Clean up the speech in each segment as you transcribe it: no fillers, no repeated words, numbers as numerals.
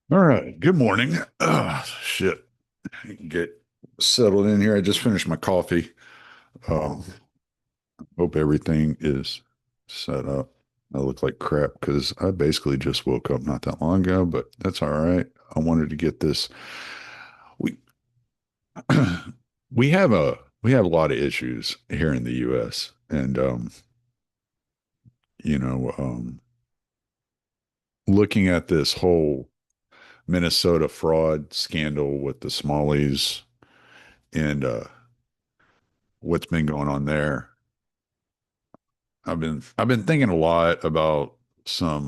All right. Good morning. Shit. Get settled in here. I just finished my coffee. Um, Hope everything is set up. I look like crap because I basically just woke up not that long ago, but that's all right. I wanted to get this. We we have a lot of issues here in the U.S. and you know, looking at this whole Minnesota fraud scandal with the Smalleys and what's been going on there. I've been thinking a lot about some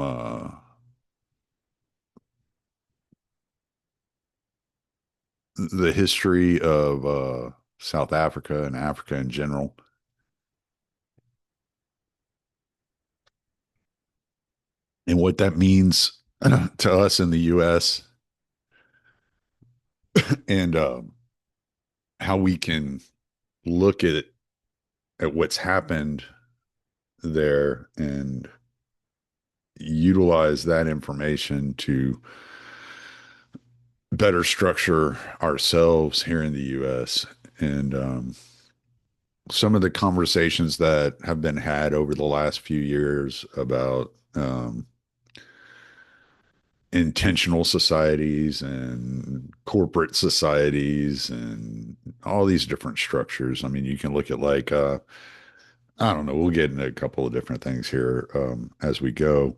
the history of South Africa and Africa in general and what that means to us in the US and how we can look at what's happened there and utilize that information to better structure ourselves here in the US and some of the conversations that have been had over the last few years about intentional societies and corporate societies and all these different structures. I mean, you can look at like, I don't know, we'll get into a couple of different things here as we go.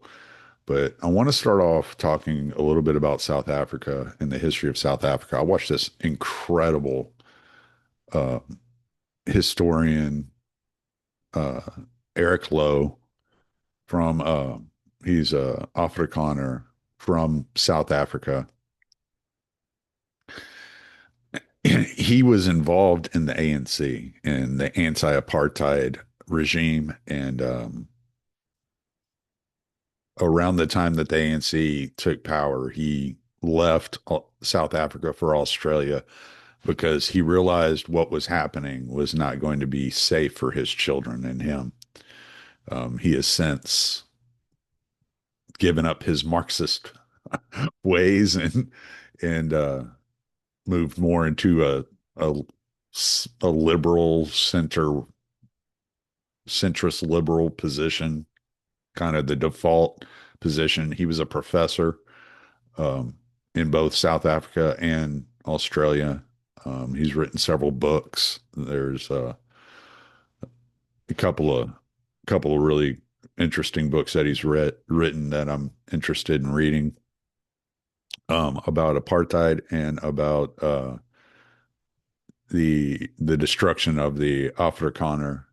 But I want to start off talking a little bit about South Africa and the history of South Africa. I watched this incredible uh, historian, uh, Eric Lowe, from he's a Afrikaner from South Africa. He was involved in the ANC and the anti-apartheid regime, and around the time that the ANC took power, he left South Africa for Australia because he realized what was happening was not going to be safe for his children and him. He has since given up his Marxist ways and moved more into a a liberal centrist liberal position, kind of the default position. He was a professor um, in both South Africa and Australia. He's written several books. There's a couple of really interesting books that he's written that I'm interested in reading about apartheid and about the destruction of the Afrikaner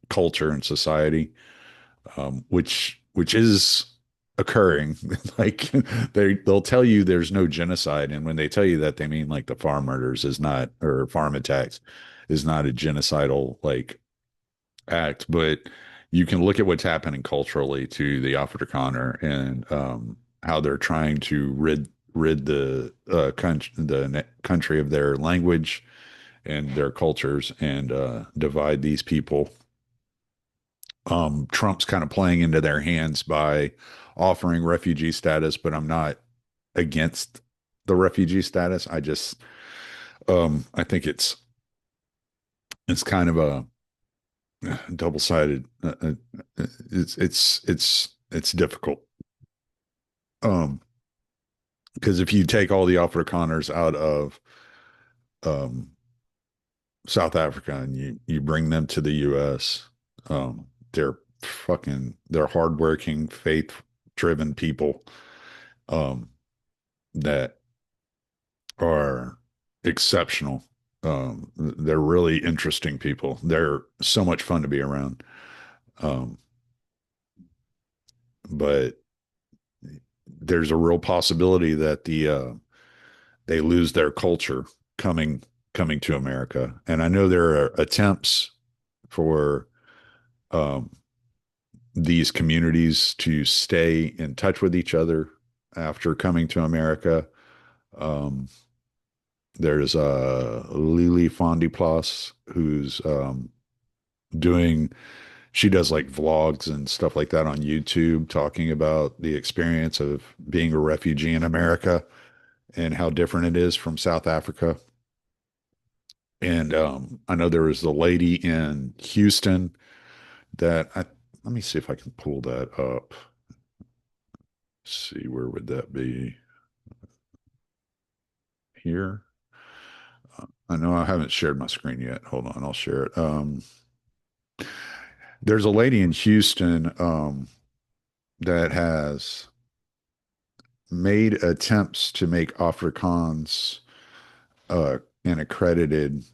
culture and society, which is occurring. Like they'll tell you there's no genocide, and when they tell you that, they mean like the farm murders is not or farm attacks is not a genocidal like act, but you can look at what's happening culturally to the Afrikaner and how they're trying to rid the country of their language and their cultures and divide these people. Trump's kind of playing into their hands by offering refugee status, but I'm not against the refugee status. I think it's kind of a double-sided. It's difficult. Um, because if you take all the Afrikaners out of um South Africa and you bring them to the US, they're hardworking, faith-driven people um that are exceptional. They're really interesting people. They're so much fun to be around. Um, but there's a real possibility that they lose their culture coming coming to America. And I know there are attempts for um, these communities to stay in touch with each other after coming to America. Um, there's Lily Fondiplas who's doing she does like vlogs and stuff like that on YouTube, talking about the experience of being a refugee in America and how different it is from South Africa. And I know there was a lady in Houston that I let me see if I can pull that up. See, where would that be? Here. I know I haven't shared my screen yet. Hold on, I'll share it. There's a lady in Houston that has made attempts to make Afrikaans an accredited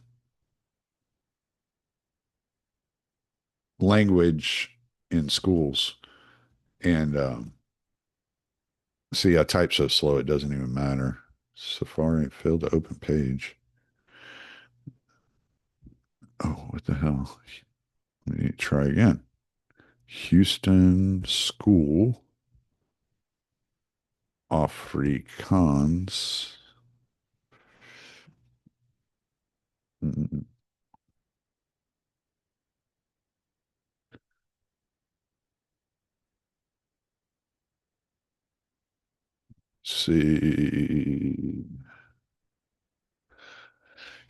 language in schools. And see, I type so slow it doesn't even matter. Safari failed to open page. Oh, what the hell? Let me try again. Houston School Afrikaans. Mm, see.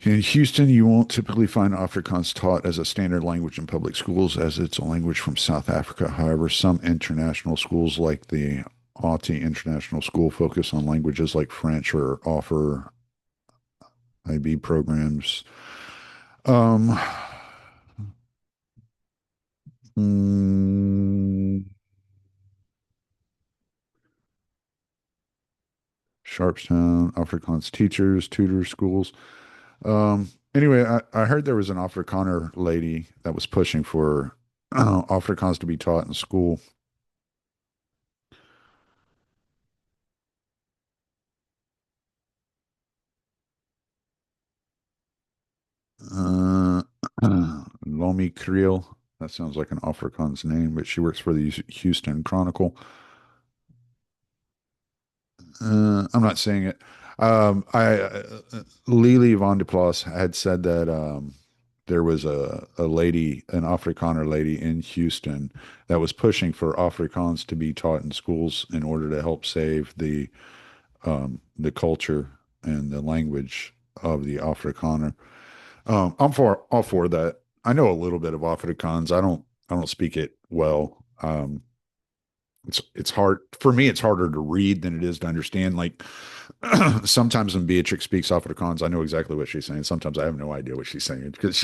In Houston, you won't typically find Afrikaans taught as a standard language in public schools, as it's a language from South Africa. However, some international schools, like the Auti International School, focus on languages like French or offer IB programs. Um, mm, Sharpstown, Afrikaans teachers, tutors, schools. Anyway, I heard there was an Afrikaner lady that was pushing for Afrikaans to be taught in school. Uh, Lomi Creel. That sounds like an Afrikaans name, but she works for the Houston Chronicle. I'm not saying it. Lily Van de Plas had said that there was a lady, an Afrikaner lady in Houston that was pushing for Afrikaans to be taught in schools in order to help save the culture and the language of the Afrikaner. I'm for all for that. I know a little bit of Afrikaans. I don't speak it well. It's hard for me. It's harder to read than it is to understand. Like sometimes when Beatrix speaks Afrikaans, I know exactly what she's saying. Sometimes I have no idea what she's saying because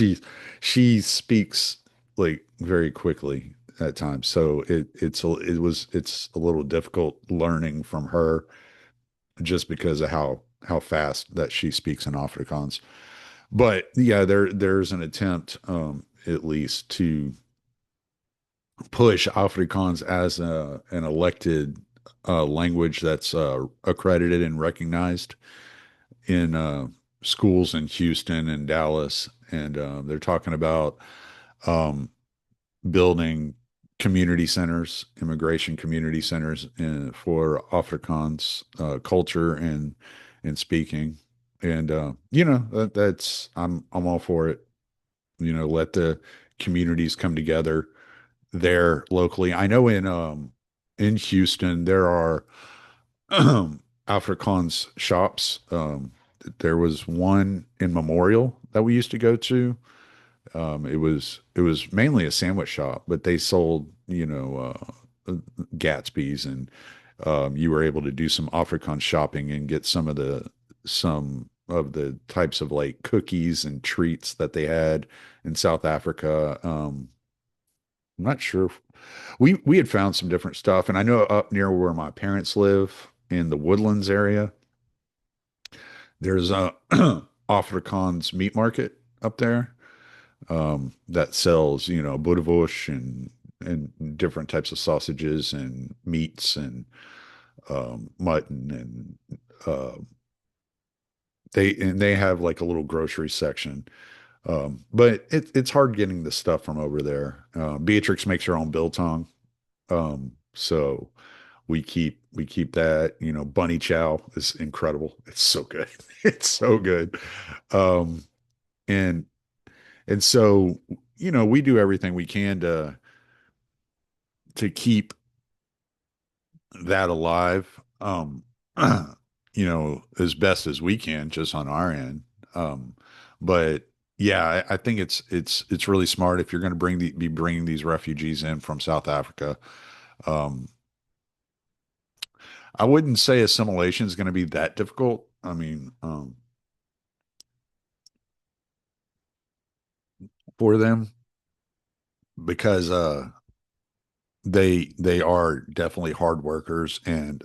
she speaks like very quickly at times. So it's a little difficult learning from her just because of how fast that she speaks in Afrikaans. But yeah, there's an attempt at least to push Afrikaans as an elected language that's accredited and recognized in schools in Houston and Dallas, and they're talking about um, building community centers, immigration community centers for Afrikaans culture and speaking. And that's I'm all for it. Let the communities come together there locally. I know in Houston there are Afrikaans shops. There was one in Memorial that we used to go to. It was mainly a sandwich shop, but they sold Gatsby's, and you were able to do some Afrikaans shopping and get some of the types of like cookies and treats that they had in South Africa. I'm not sure we had found some different stuff, and I know up near where my parents live in the Woodlands area, there's a Afrikaans meat market up there that sells, boerewors and different types of sausages and meats and mutton and they have like a little grocery section. But it's hard getting the stuff from over there. Beatrix makes her own biltong. So we keep that. Bunny chow is incredible. It's so good. It's so good. Um, and and so we do everything we can to to keep that alive, as best as we can, just on our end. Um, but yeah, I think it's really smart if you're going to be bringing these refugees in from South Africa. Um, I wouldn't say assimilation is going to be that difficult. I mean, for them because they are definitely hard workers and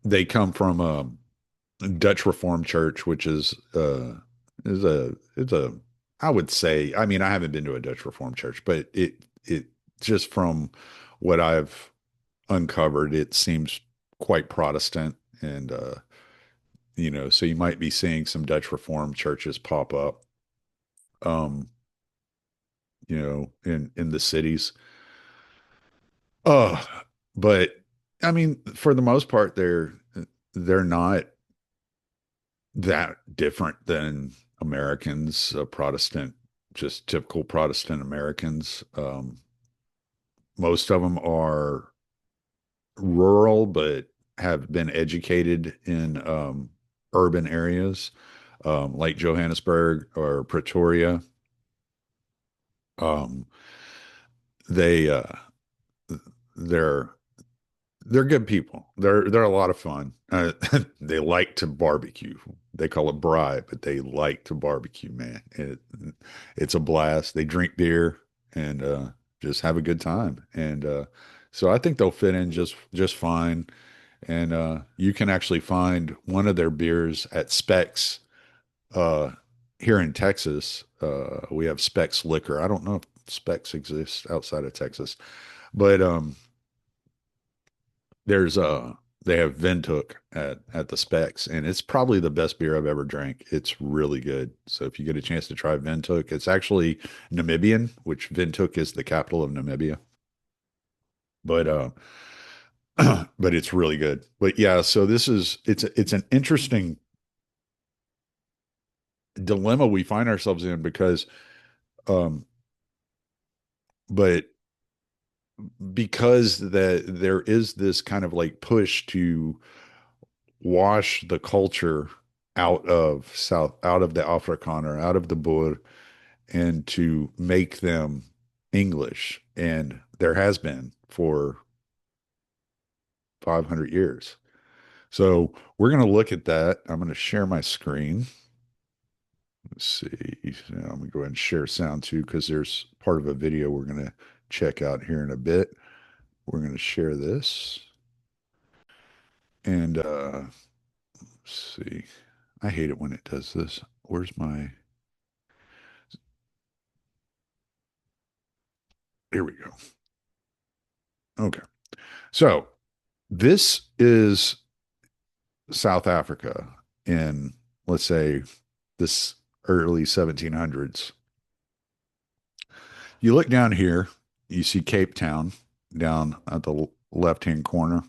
they come from Dutch Reformed Church, which is a I would say, I mean, I haven't been to a Dutch Reformed church, but it just from what I've uncovered, it seems quite Protestant, and so you might be seeing some Dutch Reformed churches pop up, um, in the cities. Uh, but I mean, for the most part, they're not that different than Americans, Protestant, just typical Protestant Americans. Most of them are rural, but have been educated in urban areas, like Johannesburg or Pretoria. Um, they they're they're good people. They're a lot of fun. They like to barbecue. They call it braai, but they like to barbecue, man. It's a blast. They drink beer and just have a good time. And so I think they'll fit in just fine. And you can actually find one of their beers at Specs uh, here in Texas. We have Specs Liquor. I don't know if Specs exists outside of Texas, but there's they have Vindhoek at the Specs, and it's probably the best beer I've ever drank. It's really good. So if you get a chance to try Vindhoek, it's actually Namibian, which Windhoek is the capital of Namibia. But but it's really good. But yeah, so it's an interesting dilemma we find ourselves in because um but because there is this kind of like push to wash the culture out of the Afrikaner, out of the Boer, and to make them English. And there has been for 500 years. So we're going to look at that. I'm going to share my screen. Let's see. I'm going to go ahead and share sound too, because there's part of a video we're going to check out here in a bit. We're going to share this. And let's see. I hate it when it does this. Where's my. Here we go. Okay. So this is South Africa in, let's say, this early 1700s. You look down here, you see Cape Town down at the left hand corner.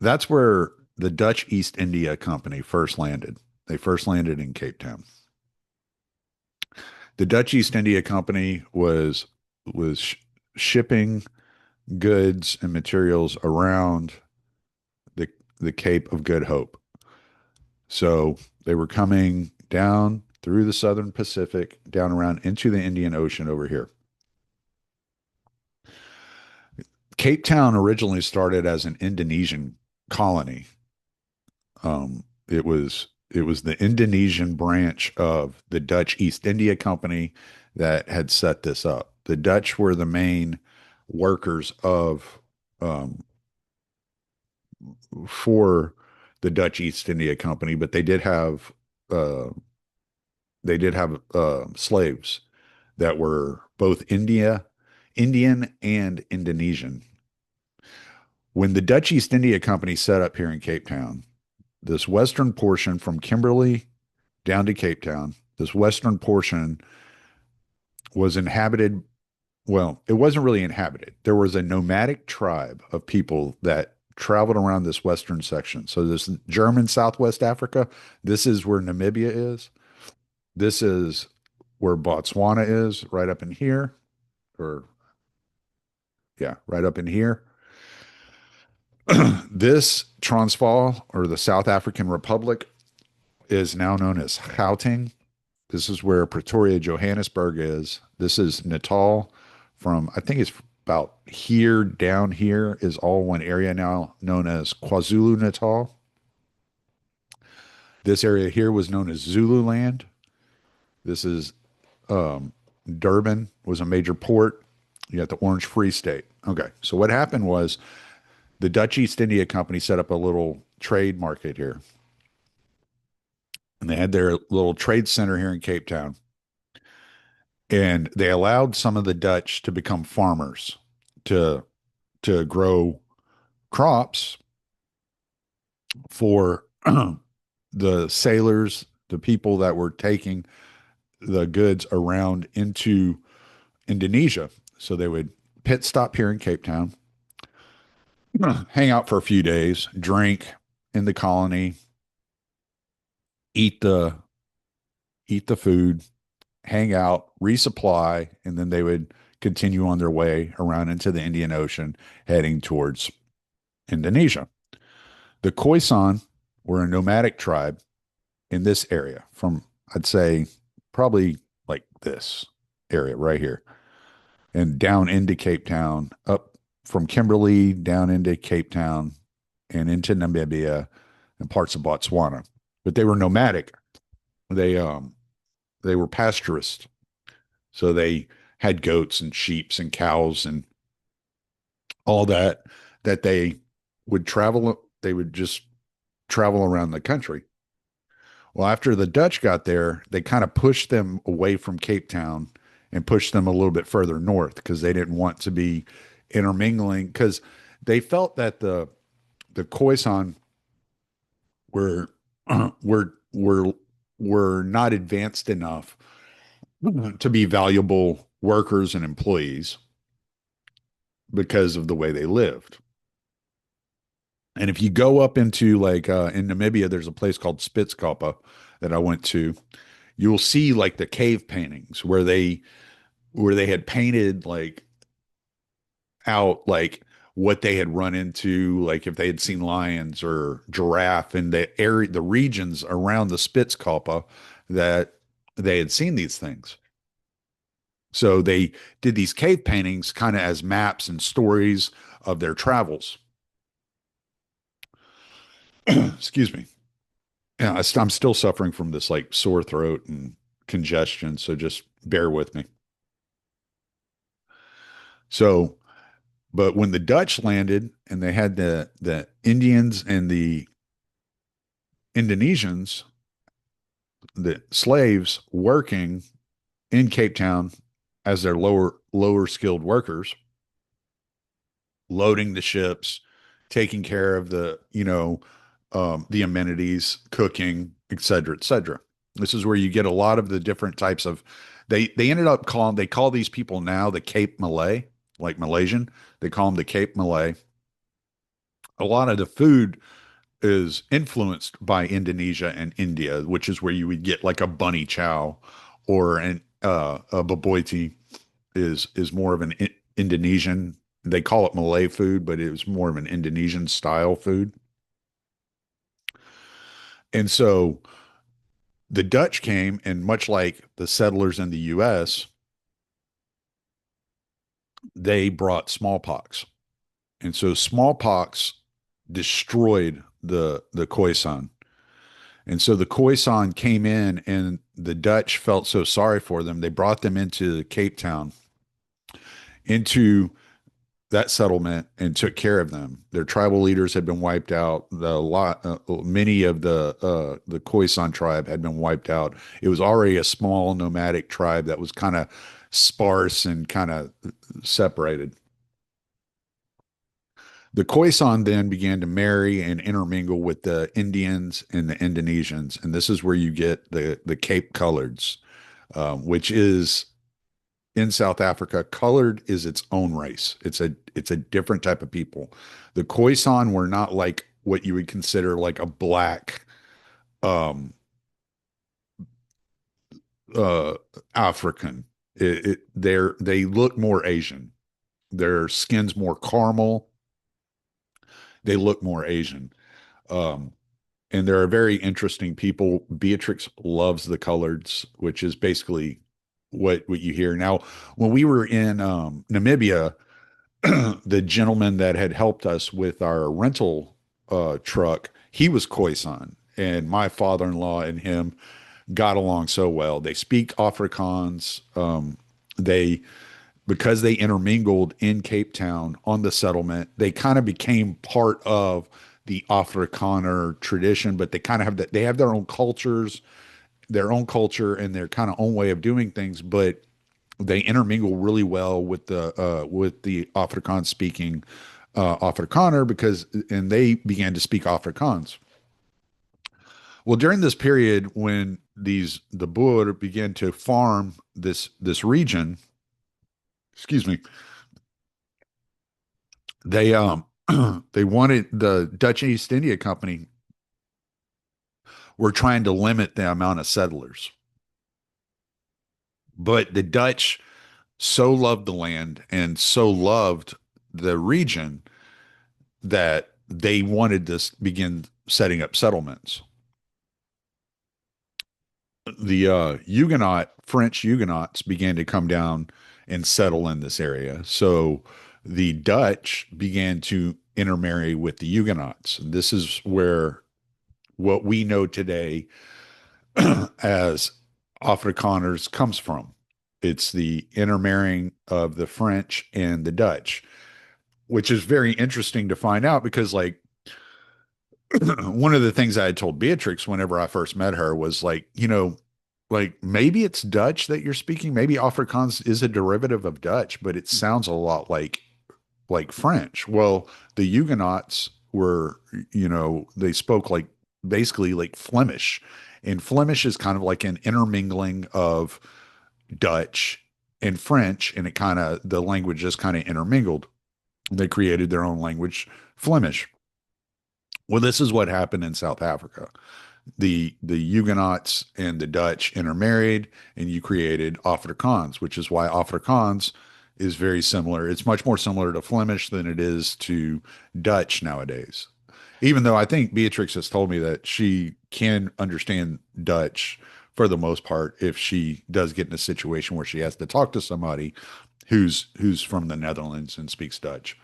That's where the Dutch East India Company first landed. They first landed in Cape Town. The Dutch East India Company was shipping goods and materials around the the Cape of Good Hope. So they were coming down through the Southern Pacific, down around into the Indian Ocean over here. Cape Town originally started as an Indonesian colony. It was the Indonesian branch of the Dutch East India Company that had set this up. The Dutch were the main workers of um, for the Dutch East India Company, but uh, they did have slaves that were both Indian and Indonesian. When the Dutch East India Company set up here in Cape Town, this western portion from Kimberley down to Cape Town, this western portion was inhabited. Well, it wasn't really inhabited. There was a nomadic tribe of people that traveled around this western section. So this German Southwest Africa, this is where Namibia is. This is where Botswana is, right up in here, or yeah, right up in here. This Transvaal or the South African Republic is now known as Gauteng. This is where Pretoria, Johannesburg is. This is Natal from, I think it's about here down here is all one area now known as KwaZulu Natal. This area here was known as Zululand. This is Durban was a major port. You got the Orange Free State. Okay, so what happened was the Dutch East India Company set up a little trade market here, and they had their little trade center here in Cape Town, and they allowed some of the Dutch to become farmers to grow crops for the sailors, the people that were taking the goods around into Indonesia. So they would pit stop here in Cape Town, hang out for a few days, drink in the colony, eat the food, hang out, resupply, and then they would continue on their way around into the Indian Ocean, heading towards Indonesia. The Khoisan were a nomadic tribe in this area from, I'd say, probably like this area right here and down into Cape Town, up from Kimberley down into Cape Town and into Namibia and parts of Botswana. But they were nomadic. They they were pastoralists. So they had goats and sheep and cows and all that they would travel they would just travel around the country. Well, after the Dutch got there, they kind of pushed them away from Cape Town and pushed them a little bit further north because they didn't want to be intermingling because they felt that the Khoisan were were were not advanced enough to be valuable workers and employees because of the way they lived. And if you go up into like in Namibia, there's a place called Spitzkoppe that I went to. You'll see like the cave paintings where they had painted like out like what they had run into, like if they had seen lions or giraffe in the area, the regions around the Spitzkoppe that they had seen these things. So they did these cave paintings kind of as maps and stories of their travels. Excuse me. Yeah, I'm still suffering from this like sore throat and congestion, so just bear with me. So, but when the Dutch landed and they had the Indians and the Indonesians, the slaves working in Cape Town as their lower skilled workers, loading the ships, taking care of the amenities, cooking, et cetera, et cetera. This is where you get a lot of the different types of. They ended up calling they call these people now the Cape Malay, like Malaysian. They call them the Cape Malay. A lot of the food is influenced by Indonesia and India, which is where you would get like a bunny chow or a baboiti is more of an Indonesian. They call it Malay food, but it was more of an Indonesian style food. And so the Dutch came, and much like the settlers in the U.S., they brought smallpox, and so smallpox destroyed the Khoisan. And so the Khoisan came in, and the Dutch felt so sorry for them. They brought them into Cape Town, into that settlement, and took care of them. Their tribal leaders had been wiped out. Many of the Khoisan tribe had been wiped out. It was already a small nomadic tribe that was kind of sparse and kind of separated. The Khoisan then began to marry and intermingle with the Indians and the Indonesians, and this is where you get the Cape Coloreds, which is in South Africa. Colored is its own race. It's a different type of people. The Khoisan were not like what you would consider like a black, um, uh, African. They look more Asian. Their skin's more caramel. They look more Asian. Um, and they're very interesting people. Beatrix loves the coloreds, which is basically what you hear. Now, when we were in Namibia, the gentleman that had helped us with our rental truck, he was Khoisan, and my father-in-law and him got along so well. They speak Afrikaans. They because they intermingled in Cape Town on the settlement, they kind of became part of the Afrikaner tradition, but they kind of have that they have their own culture and their kind of own way of doing things, but they intermingle really well with the Afrikaans speaking Afrikaner because and they began to speak Afrikaans. Well, during this period when the Boer began to farm this region, excuse me, they they wanted the Dutch East India Company were trying to limit the amount of settlers. But the Dutch so loved the land and so loved the region that they wanted to begin setting up settlements. The Huguenot French Huguenots began to come down and settle in this area. So the Dutch began to intermarry with the Huguenots. This is where what we know today as Afrikaners comes from. It's the intermarrying of the French and the Dutch, which is very interesting to find out because, like, one of the things I had told Beatrix whenever I first met her was like, like maybe it's Dutch that you're speaking. Maybe Afrikaans is a derivative of Dutch, but it sounds a lot like French. Well, the Huguenots were, they spoke like basically like Flemish. And Flemish is kind of like an intermingling of Dutch and French, and the language just kind of intermingled. They created their own language, Flemish. Well, this is what happened in South Africa. The Huguenots and the Dutch intermarried, and you created Afrikaans, which is why Afrikaans is very similar. It's much more similar to Flemish than it is to Dutch nowadays. Even though I think Beatrix has told me that she can understand Dutch for the most part if she does get in a situation where she has to talk to somebody who's from the Netherlands and speaks Dutch.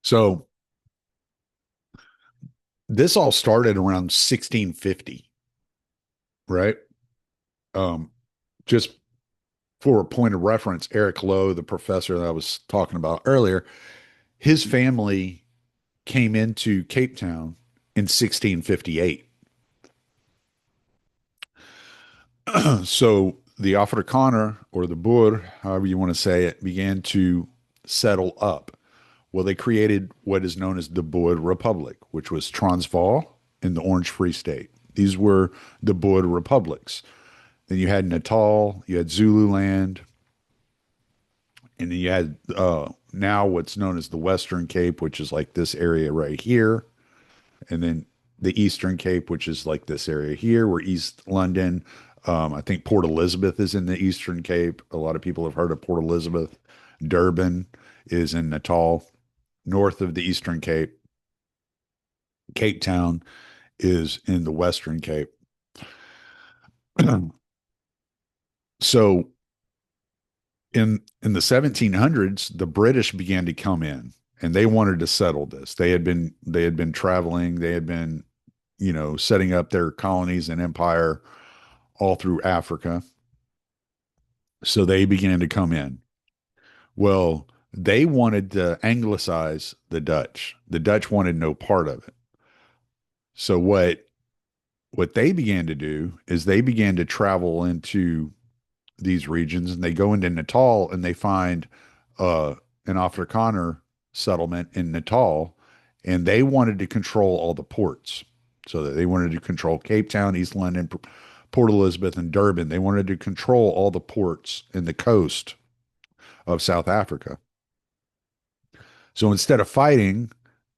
So this all started around 1650, right? Um, just for a point of reference, Eric Lowe, the professor that I was talking about earlier, his family came into Cape Town in 1658. So the Afrikaner or the Boer, however you want to say it, began to settle up. Well, they created what is known as the Boer Republic, which was Transvaal and the Orange Free State. These were the Boer republics. Then you had Natal, you had Zululand, and then you had now what's known as the Western Cape, which is like this area right here, and then the Eastern Cape, which is like this area here, where East London. I think Port Elizabeth is in the Eastern Cape. A lot of people have heard of Port Elizabeth. Durban is in Natal, north of the Eastern Cape. Cape Town is in the Western Cape. So in the 1700s, the British began to come in and they wanted to settle this. They had been traveling, they had been, setting up their colonies and empire all through Africa. So they began to come in. Well, they wanted to anglicize the Dutch. The Dutch wanted no part of it. So what they began to do is they began to travel into these regions and they go into Natal and they find uh, an Afrikaner settlement in Natal and they wanted to control all the ports. So that they wanted to control Cape Town, East London, Port Elizabeth, and Durban. They wanted to control all the ports in the coast of South Africa. So instead of fighting,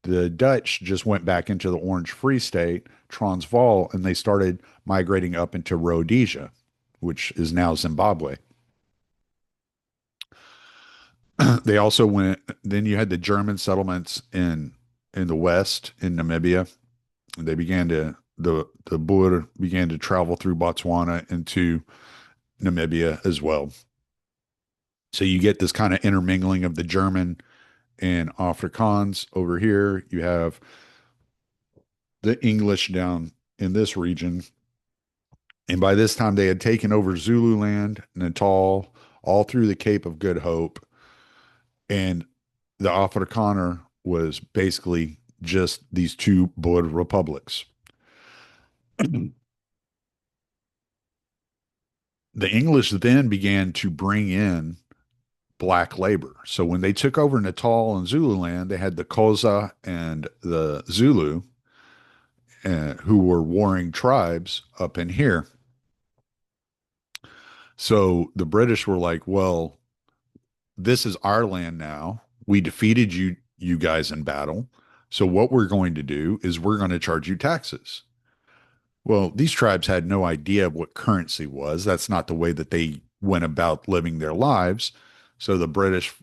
the Dutch just went back into the Orange Free State, Transvaal and they started migrating up into Rhodesia, which is now Zimbabwe. They also went, then you had the German settlements in the west in Namibia. They began to the Boer began to travel through Botswana into Namibia as well. So you get this kind of intermingling of the German and Afrikaans over here. You have the English down in this region. And by this time, they had taken over Zululand, Natal, all through the Cape of Good Hope. And the Afrikaner was basically just these two Boer republics. The English then began to bring in black labor. So when they took over Natal and Zululand, they had the Xhosa and the Zulu, who were warring tribes up in here. So the British were like, well, this is our land now. We defeated you guys in battle. So what we're going to do is we're going to charge you taxes. Well, these tribes had no idea what currency was. That's not the way that they went about living their lives. So the British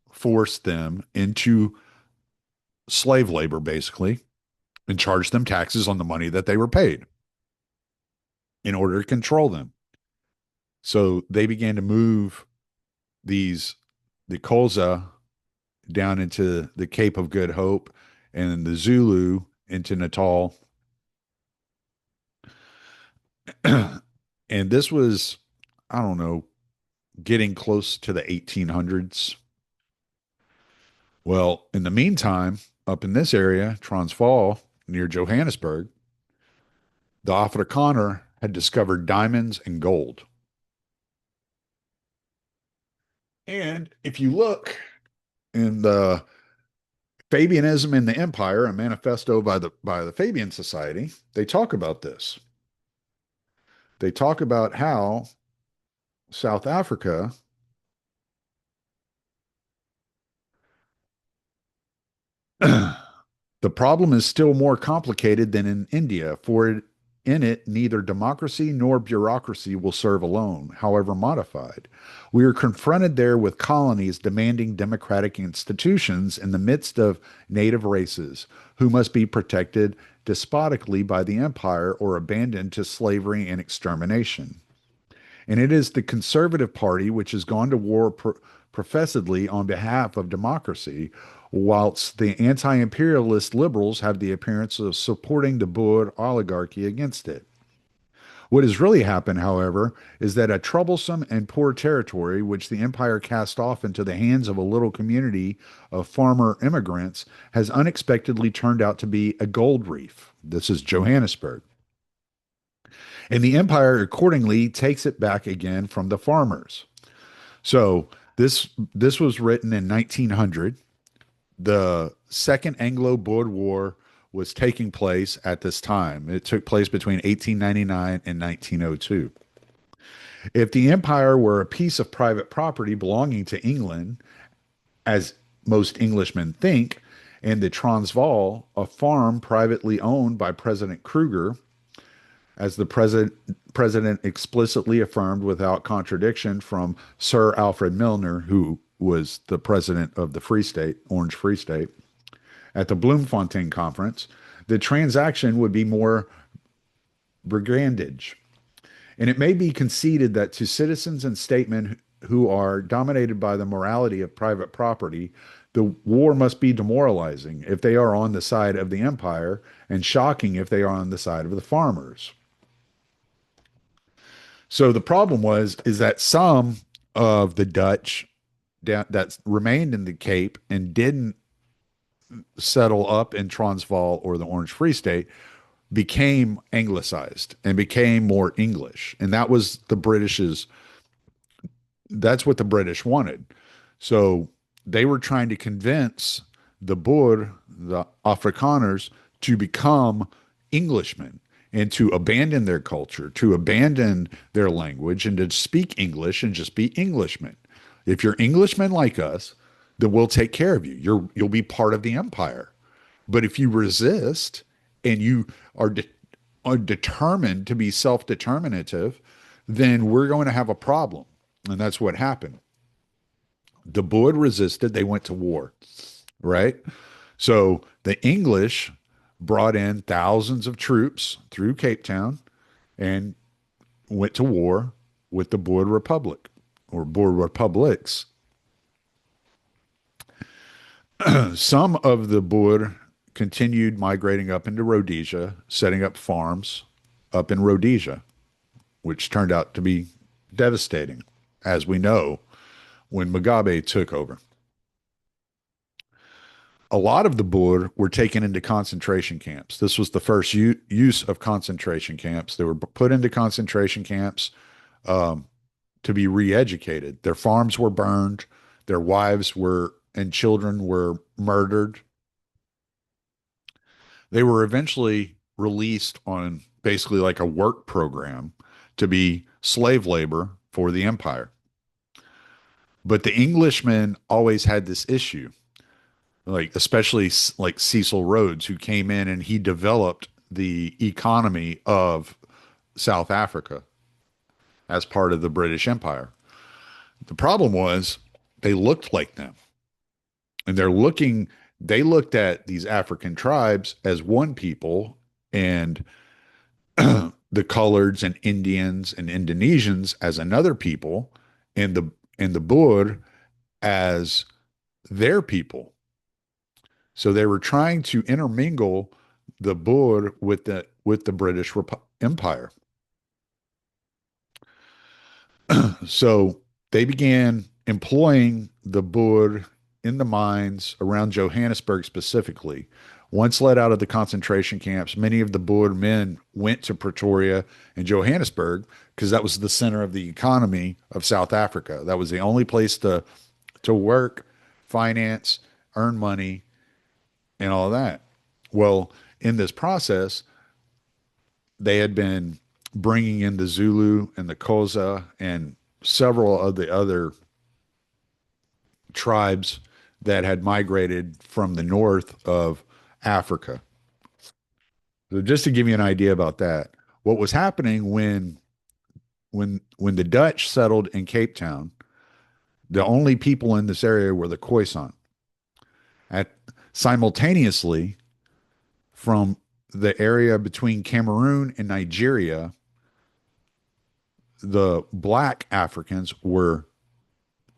forced them into slave labor, basically, and charged them taxes on the money that they were paid in order to control them. So they began to move the Xhosa down into the Cape of Good Hope and the Zulu into Natal. And this was, I don't know, getting close to the 1800s. Well, in the meantime, up in this area, Transvaal, near Johannesburg, the Afrikaner had discovered diamonds and gold. And if you look in the Fabianism in the Empire, a manifesto by the Fabian Society, they talk about this. They talk about how South Africa the problem is still more complicated than in India, for in it neither democracy nor bureaucracy will serve alone, however modified. We are confronted there with colonies demanding democratic institutions in the midst of native races who must be protected despotically by the empire or abandoned to slavery and extermination. And it is the Conservative Party which has gone to war professedly on behalf of democracy, whilst the anti imperialist liberals have the appearance of supporting the Boer oligarchy against it. What has really happened, however, is that a troublesome and poor territory, which the empire cast off into the hands of a little community of farmer immigrants, has unexpectedly turned out to be a gold reef. This is Johannesburg. And the empire accordingly takes it back again from the farmers. So this was written in 1900. The Second Anglo-Boer War was taking place at this time. It took place between 1899 and 1902. If the empire were a piece of private property belonging to England, as most Englishmen think, and the Transvaal, a farm privately owned by President Kruger, as the president explicitly affirmed without contradiction from Sir Alfred Milner, who was the president of the Free State, Orange Free State, at the Bloemfontein Conference, the transaction would be more brigandage. And it may be conceded that to citizens and statesmen who are dominated by the morality of private property, the war must be demoralizing if they are on the side of the empire and shocking if they are on the side of the farmers. So the problem is that some of the Dutch that remained in the Cape and didn't settle up in Transvaal or the Orange Free State became anglicized and became more English. And that was the British's, that's what the British wanted. So they were trying to convince the Boer, the Afrikaners, to become Englishmen and to abandon their culture, to abandon their language, and to speak English and just be Englishmen. If you're Englishmen like us, then we'll take care of you. You'll be part of the empire. But if you resist and you are are determined to be self-determinative, then we're going to have a problem. And that's what happened. The Boer resisted, they went to war, right? So the English brought in thousands of troops through Cape Town and went to war with the Boer Republic or Boer republics. Some of the Boer continued migrating up into Rhodesia, setting up farms up in Rhodesia, which turned out to be devastating, as we know, when Mugabe took over. A lot of the Boer were taken into concentration camps. This was the first use of concentration camps. They were put into concentration camps um, to be re-educated. Their farms were burned. Their wives were and children were murdered. They were eventually released on basically like a work program to be slave labor for the empire. But the Englishmen always had this issue, like especially like Cecil Rhodes, who came in and he developed the economy of South Africa as part of the British Empire. The problem was they looked like them, and they looked at these African tribes as one people, and the coloreds and Indians and Indonesians as another people, and the Boer as their people. So they were trying to intermingle the Boer with the British Empire. So they began employing the Boer in the mines around Johannesburg specifically. Once let out of the concentration camps, many of the Boer men went to Pretoria and Johannesburg because that was the center of the economy of South Africa. That was the only place to work, finance, earn money, and all of that. Well, in this process, they had been bringing in the Zulu and the Xhosa and several of the other tribes that had migrated from the north of Africa. So just to give you an idea about that, what was happening when the Dutch settled in Cape Town, the only people in this area were the Khoisan. At simultaneously from the area between Cameroon and Nigeria, the black Africans were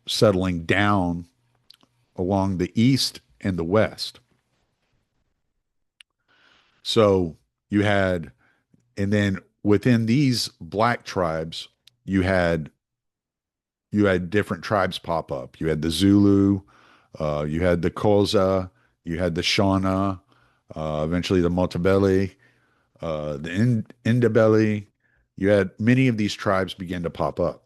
settling down along the east and the west. So you had, and then within these black tribes, you had you had different tribes pop up. You had the Zulu, you had the Xhosa, you had the Shona, eventually the Motabele, the Indabele. You had many of these tribes begin to pop up.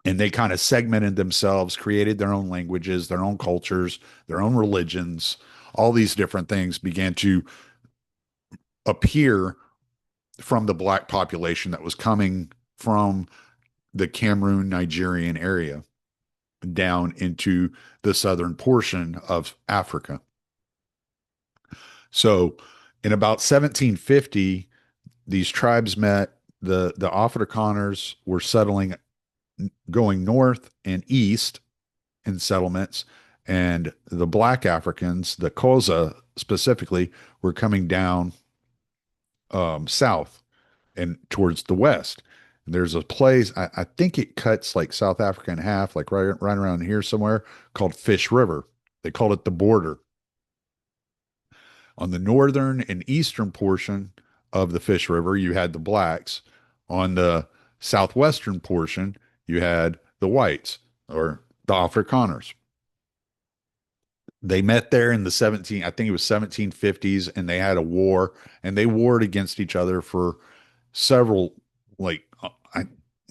And they kind of segmented themselves, created their own languages, their own cultures, their own religions. All these different things began to appear from the black population that was coming from the Cameroon Nigerian area down into the southern portion of Africa. So in about 1750, these tribes met. The Afrikaners were settling, going north and east in settlements, and the black Africans, the Xhosa specifically, were coming down south and towards the west. And there's a place, I think it cuts like South Africa in half, like right around here somewhere, called Fish River. They called it the border. On the northern and eastern portion of the Fish River, you had the blacks. On the southwestern portion, you had the whites or the Afrikaners. They met there in the 17, I think it was 1750s, and they had a war, and they warred against each other for several, like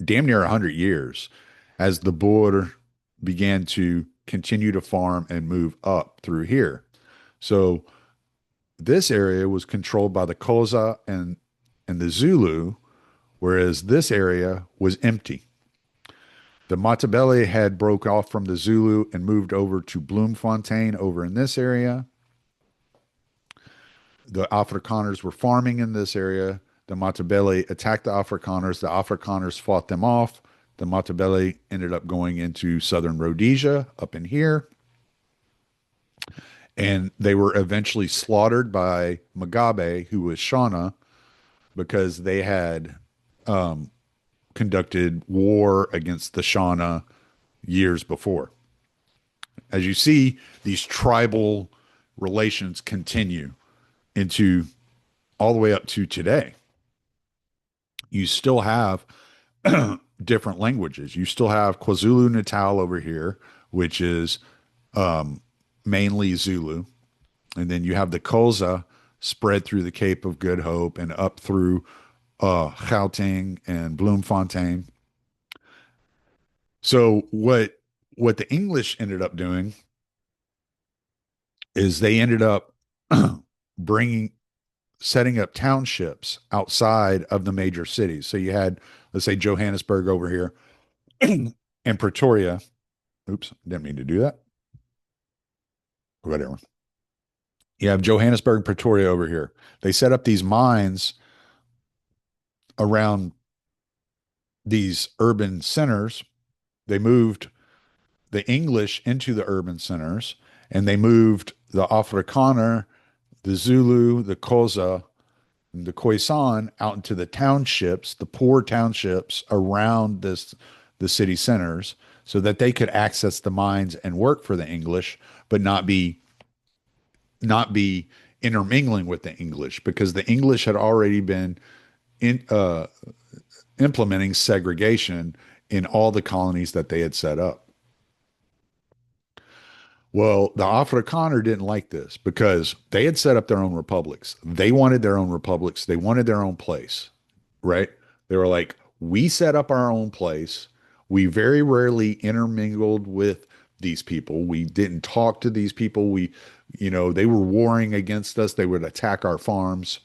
damn near 100 years as the Boer began to continue to farm and move up through here. So this area was controlled by the Xhosa and the Zulu, whereas this area was empty. The Matabele had broke off from the Zulu and moved over to Bloemfontein over in this area. The Afrikaners were farming in this area. The Matabele attacked the Afrikaners. The Afrikaners fought them off. The Matabele ended up going into southern Rhodesia up in here, and they were eventually slaughtered by Mugabe, who was Shona, because they had conducted war against the Shona years before. As you see, these tribal relations continue into all the way up to today. You still have different languages. You still have KwaZulu Natal over here, which is mainly Zulu. And then you have the Xhosa spread through the Cape of Good Hope and up through Gauteng and Bloemfontein. So what the English ended up doing is they ended up bringing setting up townships outside of the major cities. So you had, let's say, Johannesburg over here and Pretoria. Oops, didn't mean to do that. Whatever. You have Johannesburg, Pretoria over here. They set up these mines around these urban centers. They moved the English into the urban centers, and they moved the Afrikaner, the Zulu, the Xhosa, and the Khoisan out into the townships, the poor townships around the city centers, so that they could access the mines and work for the English, but not be intermingling with the English, because the English had already been in, implementing segregation in all the colonies that they had set up. Well, the Afrikaner didn't like this because they had set up their own republics. They wanted their own republics. They wanted their own place, right? They were like, we set up our own place. We very rarely intermingled with these people. We didn't talk to these people. They were warring against us. They would attack our farms.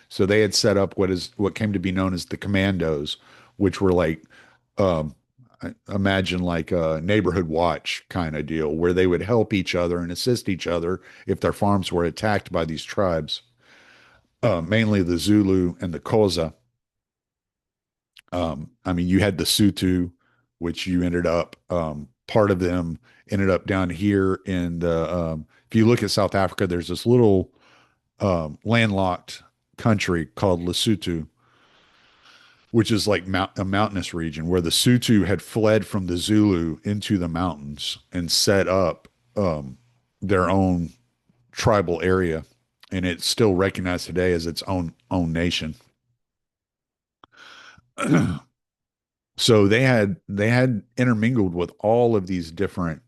So they had set up what came to be known as the commandos, which were like, um, imagine like a neighborhood watch kind of deal, where they would help each other and assist each other if their farms were attacked by these tribes, mainly the Zulu and the Xhosa. I mean, you had the Sutu, which you ended up, part of them ended up down here in if you look at South Africa, there's this little landlocked country called Lesotho, which is like a mountainous region where the Sutu had fled from the Zulu into the mountains and set up their own tribal area, and it's still recognized today as its own nation. So they had intermingled with all of these different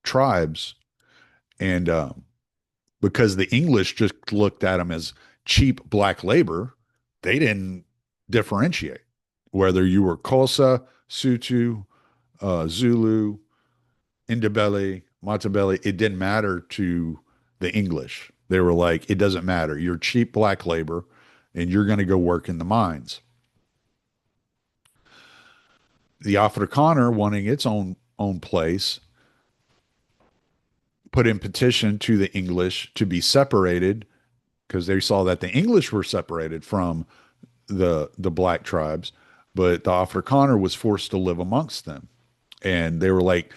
tribes, and because the English just looked at them as cheap black labor, they didn't differentiate whether you were Xhosa, Sutu, Zulu, Indabele, Matabele. It didn't matter to the English. They were like, it doesn't matter. You're cheap black labor, and you're going to go work in the mines. The Afrikaner, wanting its own place, put in petition to the English to be separated because they saw that the English were separated from the black tribes, but the Afrikaner was forced to live amongst them. And they were like,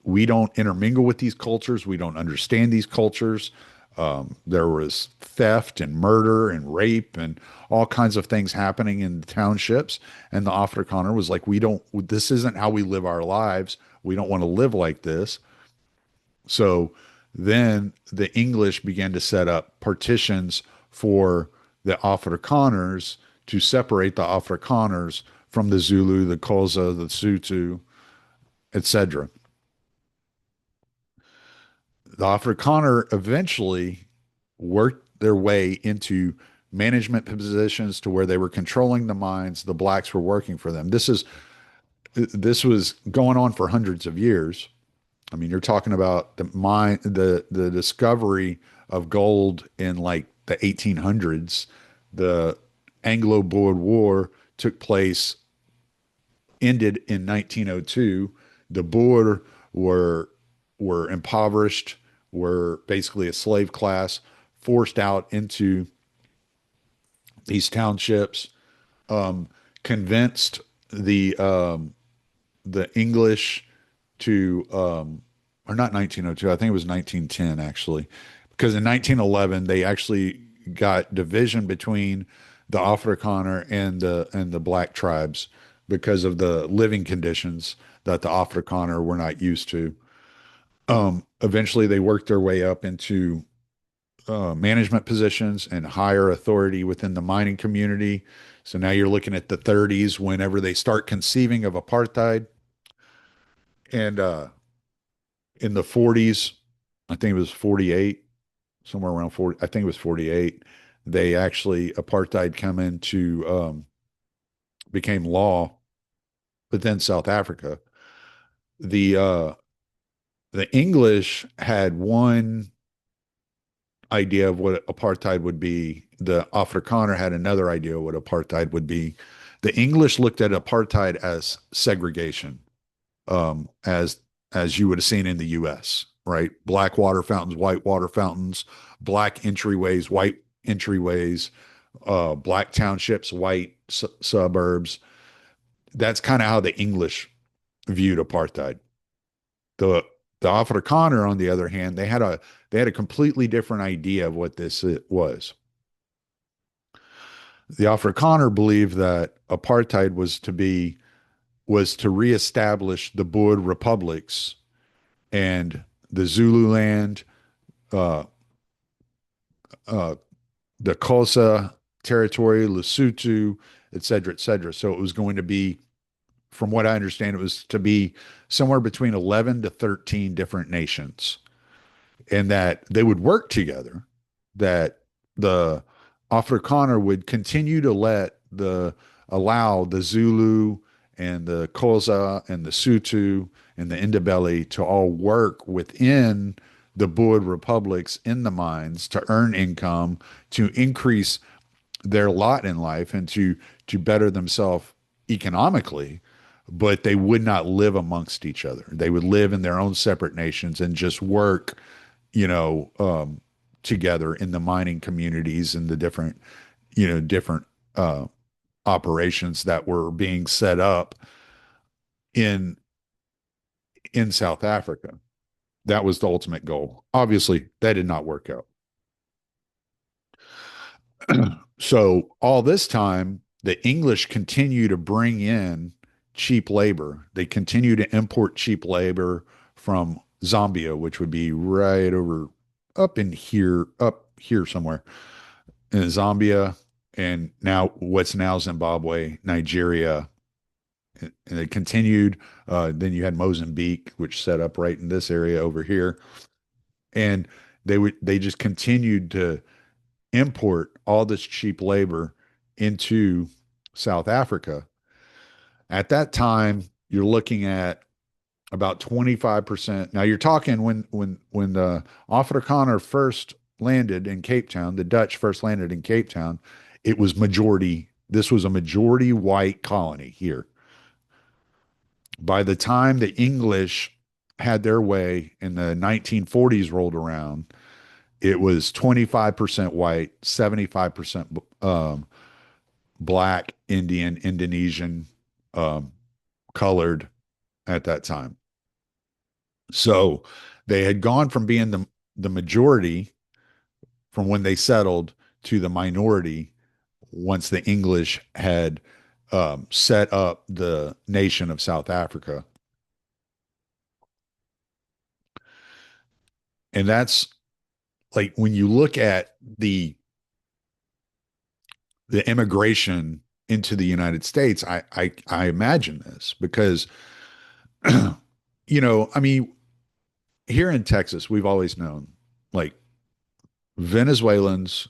we don't intermingle with these cultures. We don't understand these cultures. There was theft and murder and rape and all kinds of things happening in the townships. And the Afrikaner was like, this isn't how we live our lives. We don't want to live like this. So then the English began to set up partitions for the Afrikaners to separate the Afrikaners from the Zulu, the Xhosa, the Sutu, etc. The Afrikaner eventually worked their way into management positions to where they were controlling the mines. The blacks were working for them. This was going on for hundreds of years. I mean, you're talking about the discovery of gold in like the 1800s. The Anglo-Boer War took place, ended in 1902. The Boer were impoverished, were basically a slave class forced out into these townships, um, convinced the English to, or not 1902, I think it was 1910 actually, because in 1911 they actually got division between the Afrikaner and the black tribes because of the living conditions that the Afrikaner were not used to. Eventually, they worked their way up into management positions and higher authority within the mining community. So now you're looking at the 30s whenever they start conceiving of apartheid. And in the 40s, I think it was 48, somewhere around 40, I think it was 48, they actually, apartheid come into, became law within South Africa. The, uh, the English had one idea of what apartheid would be. The Afrikaner had another idea of what apartheid would be. The English looked at apartheid as segregation, as you would have seen in the U.S. Right, black water fountains, white water fountains, black entryways, white entryways, black townships, white suburbs. That's kind of how the English viewed apartheid. The the Afrikaner, on the other hand, they had a completely different idea of what this was. The Afrikaner believed that apartheid was to reestablish the Boer republics and the Zululand, uh, uh, the Xhosa territory, Lesotho, et cetera, et cetera. So it was going to be, from what I understand, it was to be somewhere between 11 to 13 different nations, and that they would work together, that the Afrikaner would continue to allow the Zulu and the Xhosa and the Sutu and the Ndebele to all work within the Boer republics in the mines to earn income, to increase their lot in life, and to better themselves economically, but they would not live amongst each other. They would live in their own separate nations and just work, you know, together in the mining communities and the different uh, operations that were being set up in South Africa. That was the ultimate goal. Obviously, that did not work out. So all this time, the English continue to bring in cheap labor. They continue to import cheap labor from Zambia, which would be right over up here somewhere in Zambia, and now what's now Zimbabwe, Nigeria, and it continued. Then you had Mozambique, which set up right in this area over here, and they just continued to import all this cheap labor into South Africa. At that time, you're looking at about 25%. Now you're talking when the Afrikaner first landed in Cape Town, the Dutch first landed in Cape Town, it was majority. This was a majority white colony here. By the time the English had their way and the 1940s rolled around, it was 25% white, 75% black, Indian, Indonesian, um, colored at that time. So they had gone from being the majority from when they settled to the minority once the English had set up the nation of South Africa. And that's like when you look at the immigration into the United States, I imagine this because I mean, here in Texas, we've always known like Venezuelans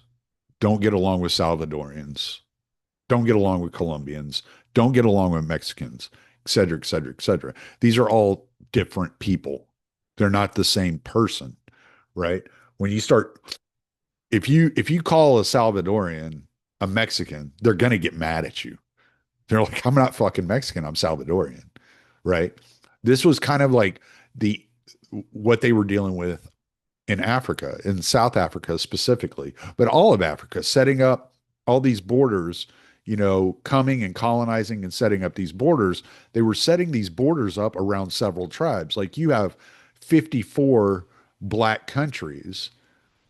don't get along with Salvadorians, don't get along with Colombians, don't get along with Mexicans, et cetera, et cetera, et cetera. These are all different people. They're not the same person, right? When you start, if you call a Salvadorian a Mexican, they're gonna get mad at you. They're like, I'm not fucking Mexican, I'm Salvadorian, right? This was kind of like the what they were dealing with in Africa, in South Africa specifically, but all of Africa, setting up all these borders, coming and colonizing and setting up these borders. They were setting these borders up around several tribes. Like you have 54 black countries,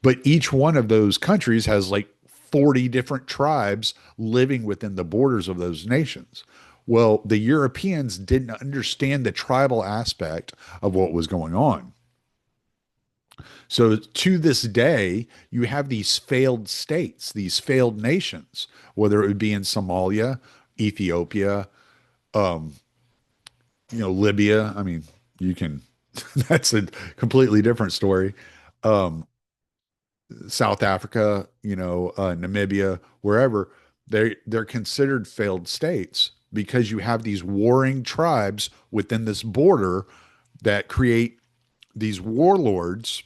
but each one of those countries has like 40 different tribes living within the borders of those nations. Well, the Europeans didn't understand the tribal aspect of what was going on. So to this day, you have these failed states, these failed nations, whether it would be in Somalia, Ethiopia, um, Libya. I mean, you can, that's a completely different story. Um, South Africa, Namibia, wherever, they're considered failed states because you have these warring tribes within this border that create these warlords,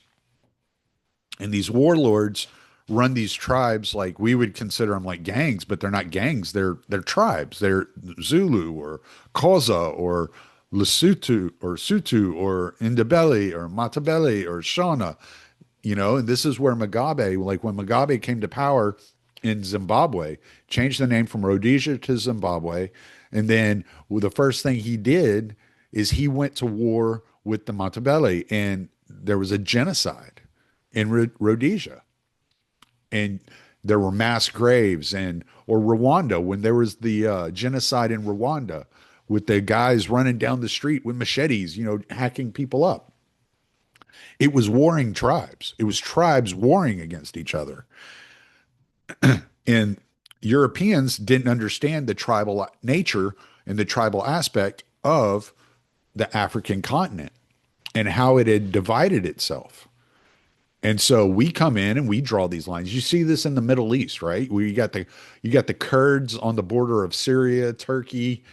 and these warlords run these tribes like we would consider them like gangs, but they're not gangs. They're tribes. They're Zulu or Xhosa or Lesotho or Sutu or Ndebele or Matabele or Shona. And this is where Mugabe, like when Mugabe came to power in Zimbabwe, changed the name from Rhodesia to Zimbabwe. And then the first thing he did is he went to war with the Matabele, and there was a genocide in Rhodesia. And there were mass graves, or Rwanda, when there was the genocide in Rwanda with the guys running down the street with machetes, hacking people up. It was warring tribes. It was tribes warring against each other. And Europeans didn't understand the tribal nature and the tribal aspect of the African continent and how it had divided itself. And so we come in and we draw these lines. You see this in the Middle East, right? Where you got the Kurds on the border of Syria, Turkey,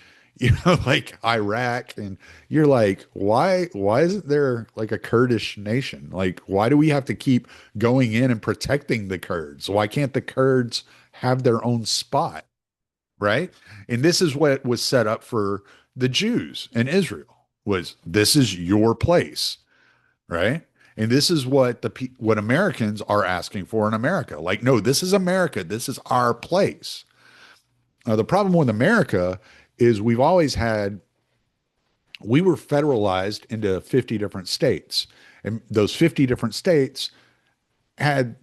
like Iraq, and you're like, why isn't there like a Kurdish nation? Like, why do we have to keep going in and protecting the Kurds? Why can't the Kurds have their own spot, right? And this is what was set up for the Jews in Israel was this is your place, right? And this is what Americans are asking for in America. Like, no, this is America. This is our place. The problem with America is we were federalized into 50 different states. And those 50 different states had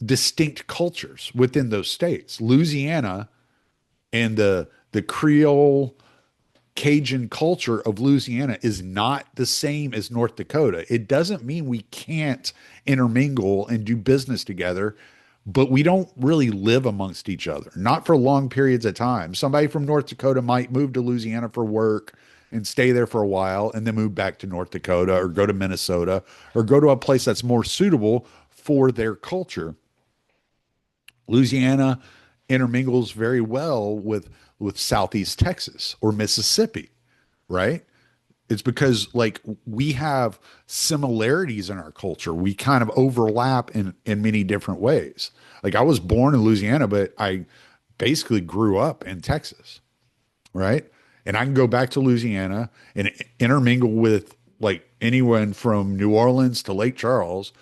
distinct cultures within those states. Louisiana and the Creole Cajun culture of Louisiana is not the same as North Dakota. It doesn't mean we can't intermingle and do business together, but we don't really live amongst each other, not for long periods of time. Somebody from North Dakota might move to Louisiana for work and stay there for a while and then move back to North Dakota or go to Minnesota or go to a place that's more suitable for their culture. Louisiana intermingles very well with Southeast Texas or Mississippi, right? It's because like we have similarities in our culture. We kind of overlap in many different ways. Like I was born in Louisiana, but I basically grew up in Texas, right? And I can go back to Louisiana and intermingle with like anyone from New Orleans to Lake Charles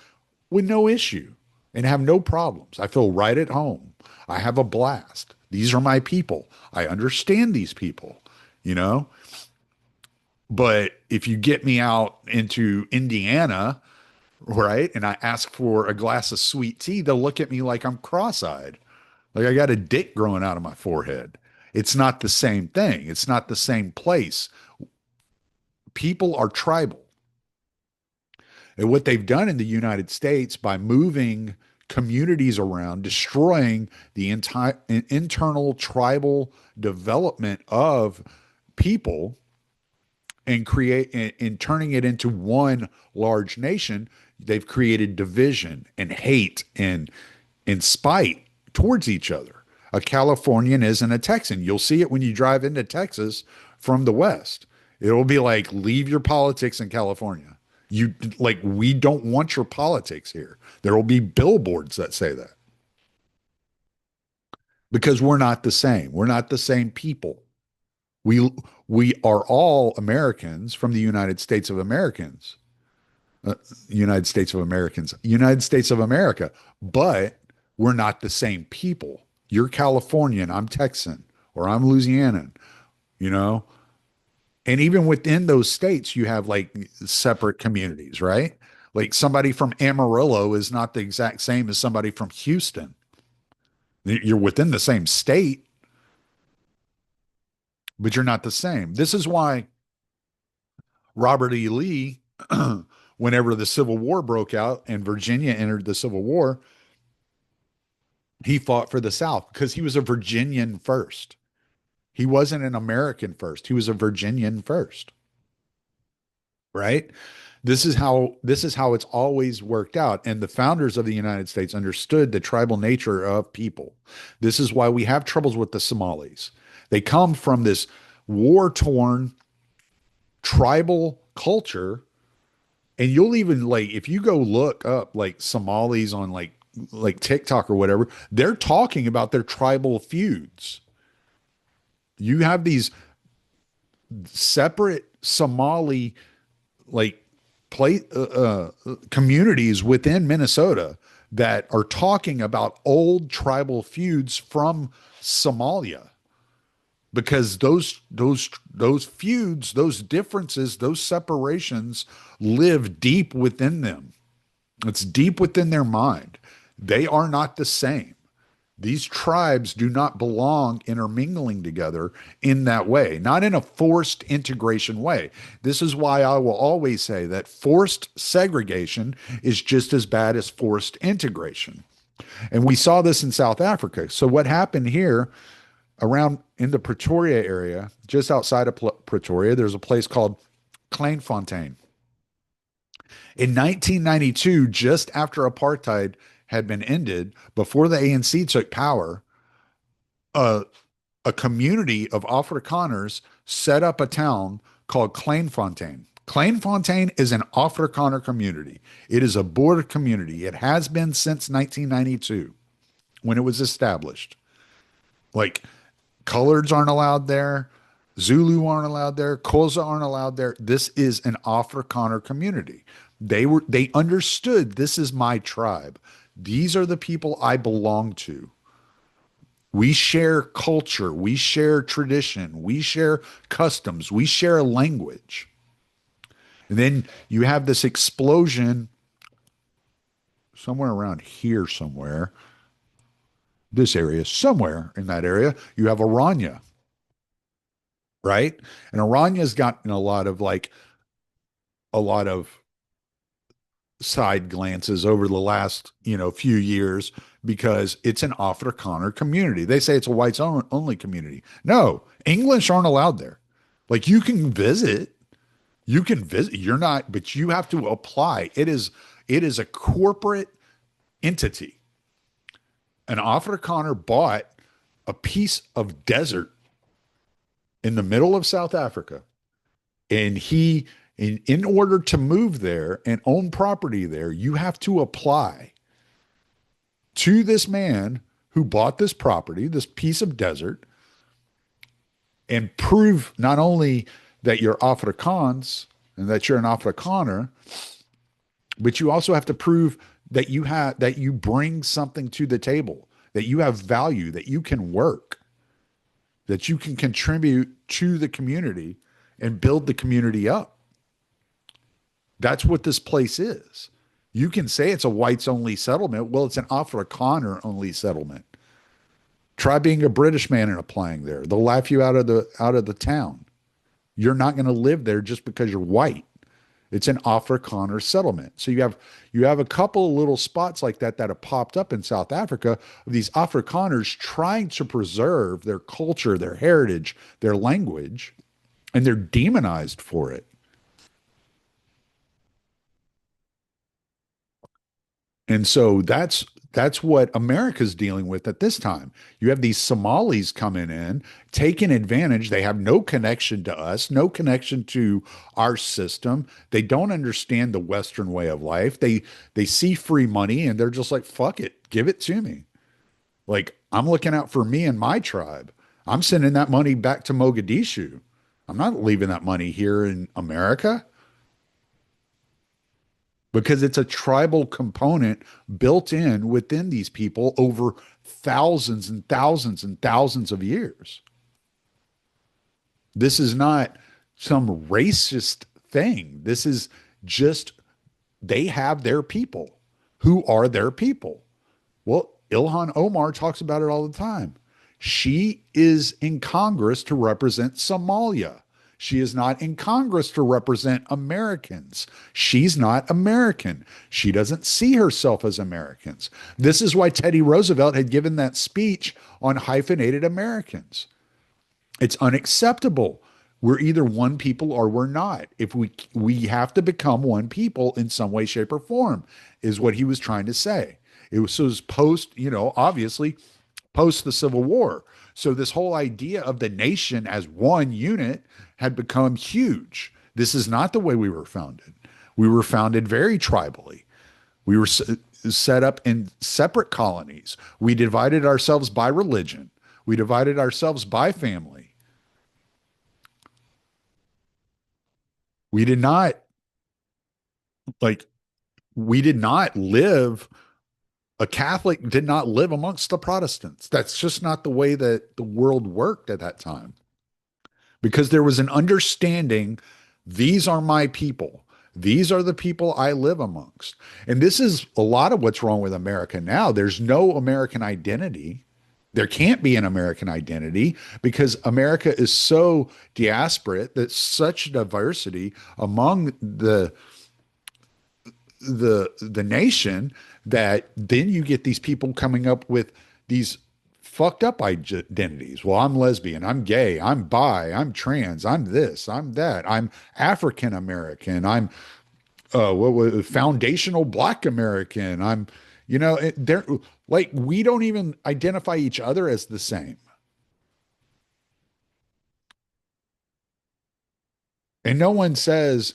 with no issue and have no problems. I feel right at home. I have a blast. These are my people. I understand these people, you know? But if you get me out into Indiana, right, and I ask for a glass of sweet tea, they'll look at me like I'm cross-eyed, like I got a dick growing out of my forehead. It's not the same thing. It's not the same place. People are tribal. And what they've done in the United States by moving communities around, destroying the entire internal tribal development of people and turning it into one large nation, they've created division and hate and spite towards each other. A Californian isn't a Texan. You'll see it when you drive into Texas from the West. It'll be like, leave your politics in California. You like, we don't want your politics here. There will be billboards that say that because we're not the same. We're not the same people. We we are all Americans from the United States of Americans. United States of Americans, United States of America, but we're not the same people. You're Californian, I'm Texan, or I'm Louisianan, you know? And even within those states, you have like separate communities, right? Like somebody from Amarillo is not the exact same as somebody from Houston. You're within the same state, but you're not the same. This is why Robert E. Lee, whenever the Civil War broke out and Virginia entered the Civil War, he fought for the South because he was a Virginian first. He wasn't an American first. He was a Virginian first, right? This is how it's always worked out. And the founders of the United States understood the tribal nature of people. This is why we have troubles with the Somalis. They come from this war-torn tribal culture. And you'll even like if you go look up like Somalis on like TikTok or whatever, they're talking about their tribal feuds. You have these separate Somali like play communities within Minnesota that are talking about old tribal feuds from Somalia because those feuds, those differences, those separations live deep within them. It's deep within their mind. They are not the same. These tribes do not belong intermingling together in that way, not in a forced integration way. This is why I will always say that forced segregation is just as bad as forced integration. And we saw this in South Africa. So, what happened here around in the Pretoria area, just outside of Pretoria, there's a place called Kleinfontein. In 1992, just after apartheid had been ended, before the ANC took power, a, a community of Afrikaners set up a town called Kleinfontein. Kleinfontein is an Afrikaner community. It is a border community. It has been since 1992 when it was established. Like coloreds aren't allowed there, Zulu aren't allowed there, Xhosa aren't allowed there. This is an Afrikaner community. They understood this is my tribe. These are the people I belong to. We share culture, we share tradition, we share customs, we share a language. And then you have this explosion somewhere around here, somewhere, this area, somewhere in that area, you have Aranya, right? And Aranya's gotten a lot of side glances over the last, few years because it's an Afrikaner community. They say it's a whites only community. No, English aren't allowed there. Like you can visit, you're not, but you have to apply. It is a corporate entity. An Afrikaner bought a piece of desert in the middle of South Africa and in order to move there and own property there, you have to apply to this man who bought this property, this piece of desert, and prove not only that you're Afrikaans and that you're an Afrikaner, but you also have to prove that you bring something to the table, that you have value, that you can work, that you can contribute to the community and build the community up. That's what this place is. You can say it's a whites only settlement. Well, it's an Afrikaner only settlement. Try being a British man and applying there. They'll laugh you out of the town. You're not going to live there just because you're white. It's an Afrikaner settlement. So you have a couple of little spots like that have popped up in South Africa of these Afrikaners trying to preserve their culture, their heritage, their language, and they're demonized for it. And so that's what America's dealing with at this time. You have these Somalis coming in, taking advantage. They have no connection to us, no connection to our system. They don't understand the Western way of life. They see free money and they're just like, fuck it, give it to me. Like I'm looking out for me and my tribe. I'm sending that money back to Mogadishu. I'm not leaving that money here in America. because it's a tribal component built in within these people over thousands and thousands and thousands of years. This is not some racist thing. This is just they have their people. Who are their people? Well, Ilhan Omar talks about it all the time. She is in Congress to represent Somalia. She is not in Congress to represent Americans. She's not American. She doesn't see herself as Americans. This is why Teddy Roosevelt had given that speech on hyphenated Americans. It's unacceptable. We're either one people or we're not. If we have to become one people in some way, shape, or form, is what he was trying to say. It was post, obviously post the Civil War. So this whole idea of the nation as one unit had become huge. This is not the way we were founded. We were founded very tribally. We were set up in separate colonies. We divided ourselves by religion. We divided ourselves by family. We did not like we did not live a Catholic did not live amongst the Protestants. That's just not the way that the world worked at that time because there was an understanding these are my people. These are the people I live amongst. And this is a lot of what's wrong with America now. There's no American identity. There can't be an American identity because America is so diasporic, that such diversity among the nation that then you get these people coming up with these fucked up identities. Well, I'm lesbian, I'm gay, I'm bi, I'm trans, I'm this, I'm that, I'm African American, I'm what was foundational Black American, I'm they're like we don't even identify each other as the same. And no one says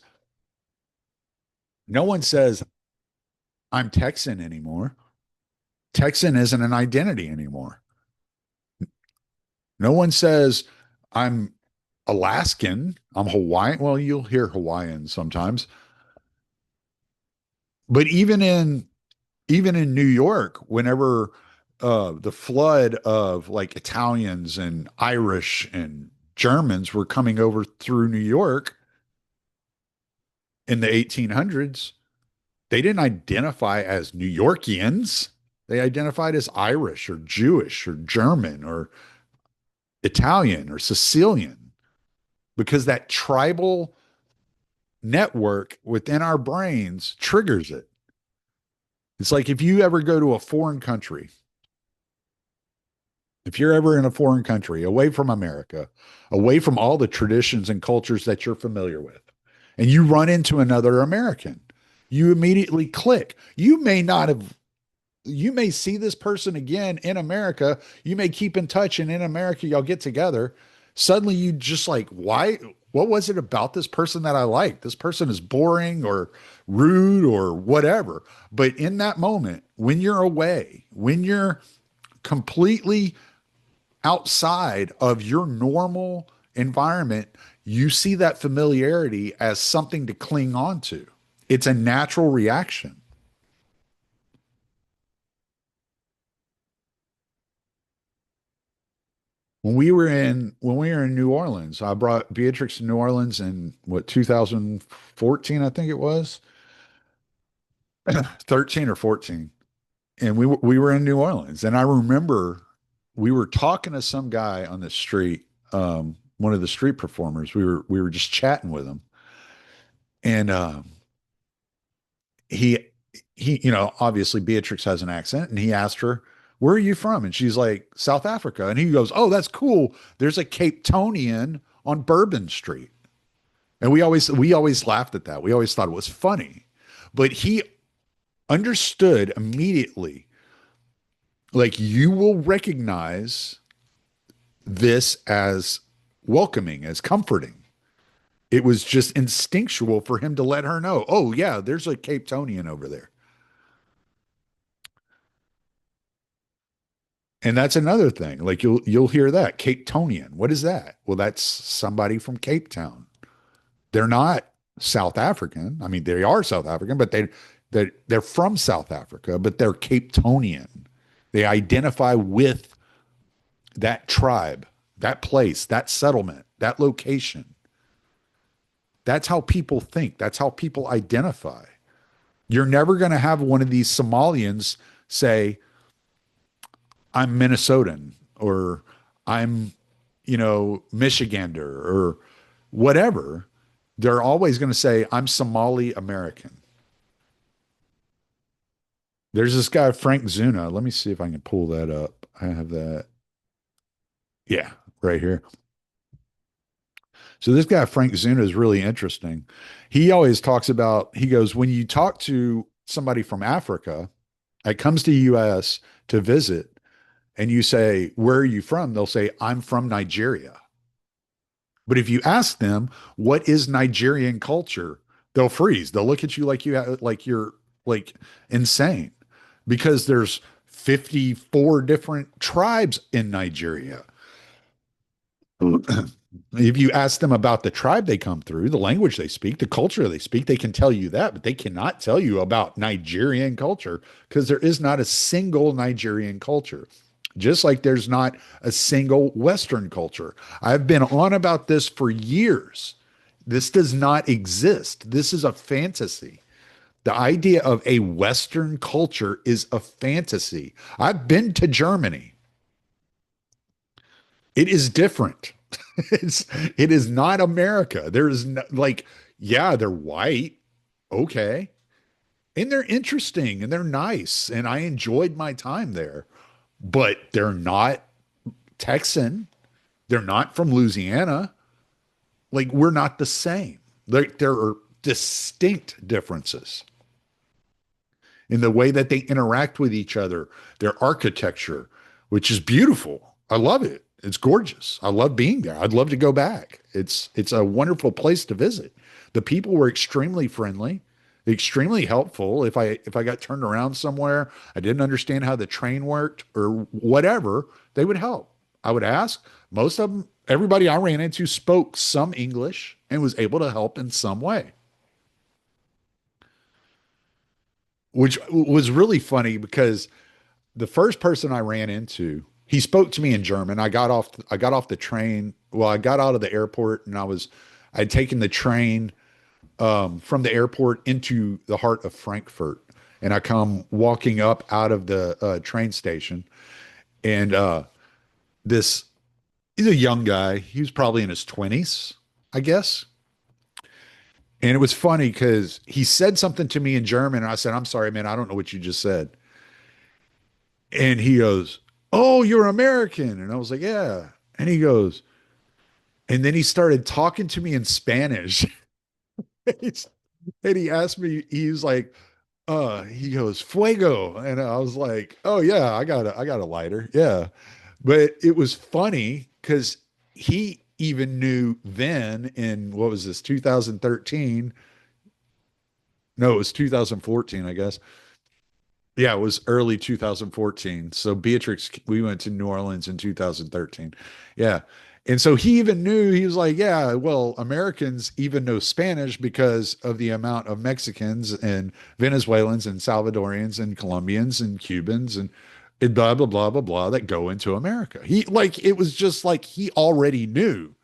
I'm Texan anymore. Texan isn't an identity anymore. No one says I'm Alaskan, I'm Hawaiian. Well, you'll hear Hawaiian sometimes, but even in New York, whenever the flood of like Italians and Irish and Germans were coming over through New York in the 1800s, they didn't identify as New Yorkians. They identified as Irish or Jewish or German or Italian or Sicilian because that tribal network within our brains triggers it. It's like if you ever go to a foreign country, if you're ever in a foreign country, away from America, away from all the traditions and cultures that you're familiar with, and you run into another American, you immediately click. You may see this person again in America. You may keep in touch, and in America, y'all get together. Suddenly, you just like, why? What was it about this person that I like? This person is boring or rude or whatever. But in that moment, when you're away, when you're completely outside of your normal environment, you see that familiarity as something to cling on to. It's a natural reaction. When we were in New Orleans, I brought Beatrix to New Orleans in what 2014, I think it was 13 or 14, and we were in New Orleans, and I remember we were talking to some guy on the street, one of the street performers. We were just chatting with him, and he obviously Beatrix has an accent, and he asked her, "Where are you from?" And she's like, "South Africa." And he goes, "Oh, that's cool. There's a Cape Tonian on Bourbon Street." And we always laughed at that. We always thought it was funny. But he understood immediately, like you will recognize this as welcoming, as comforting. It was just instinctual for him to let her know, "Oh yeah, there's a Cape Tonian over there." And that's another thing. Like you'll hear that Cape Tonian. What is that? Well, that's somebody from Cape Town. They're not. South African. I mean, they are South African, but they're from South Africa, but they're Cape Tonian. They identify with that tribe, that place, that settlement, that location. That's how people think. That's how people identify. You're never going to have one of these Somalians say, I'm Minnesotan or I'm, Michigander or whatever. They're always going to say, I'm Somali American. There's this guy, Frank Zuna. Let me see if I can pull that up. I have that. Yeah, right here. So this guy, Frank Zuna, is really interesting. He always talks about, he goes, when you talk to somebody from Africa that comes to the US to visit and you say, where are you from? They'll say, I'm from Nigeria. But if you ask them, what is Nigerian culture? They'll freeze. They'll look at you like like you're like insane because there's 54 different tribes in Nigeria. If you ask them about the tribe they come through, the language they speak, the culture they speak, they can tell you that, but they cannot tell you about Nigerian culture because there is not a single Nigerian culture. Just like there's not a single Western culture. I've been on about this for years. This does not exist. This is a fantasy. The idea of a Western culture is a fantasy. I've been to Germany. It is different. It is not America. There is no, like, yeah, they're white. Okay. And they're interesting and they're nice. And I enjoyed my time there, but they're not Texan. They're not from Louisiana. Like, we're not the same. Like, there are distinct differences in the way that they interact with each other, their architecture, which is beautiful. I love it. It's gorgeous. I love being there. I'd love to go back. It's a wonderful place to visit. The people were extremely friendly, extremely helpful. If I got turned around somewhere, I didn't understand how the train worked or whatever, they would help. I would ask. Most of them, everybody I ran into spoke some English and was able to help in some way, which was really funny because the first person I ran into, he spoke to me in German. I got off the train. Well, I got out of the airport and I'd taken the train from the airport into the heart of Frankfurt. And I come walking up out of the train station and this, he's a young guy. He was probably in his 20s, I guess. And it was funny because he said something to me in German. And I said, I'm sorry, man, I don't know what you just said. And he goes, oh, you're American. And I was like, yeah. And he goes, and then he started talking to me in Spanish. And he asked me, he was like, he goes, fuego. And I was like, oh yeah, I got a lighter. Yeah. But it was funny because he even knew then in what was this, 2013? No, it was 2014, I guess. Yeah, it was early 2014. So Beatrix, we went to New Orleans in 2013. Yeah. And so he even knew, he was like, yeah, well, Americans even know Spanish because of the amount of Mexicans and Venezuelans and Salvadorians and Colombians and Cubans and blah, blah, blah, blah, blah that go into America. He like, it was just like he already knew,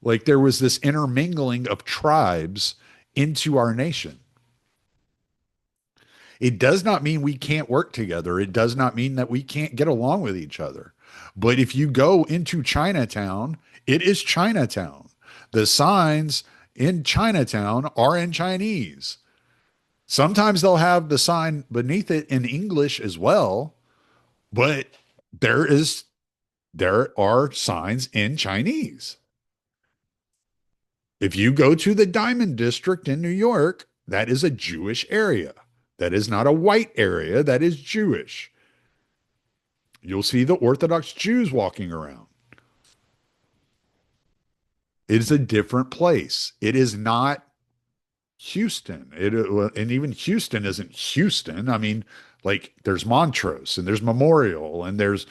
like there was this intermingling of tribes into our nation. It does not mean we can't work together. It does not mean that we can't get along with each other. But if you go into Chinatown, it is Chinatown. The signs in Chinatown are in Chinese. Sometimes they'll have the sign beneath it in English as well, but there is there are signs in Chinese. If you go to the Diamond District in New York, that is a Jewish area. That is not a white area, that is Jewish. You'll see the Orthodox Jews walking around. It is a different place. It is not Houston. And even Houston isn't Houston. I mean, like there's Montrose and there's Memorial and there's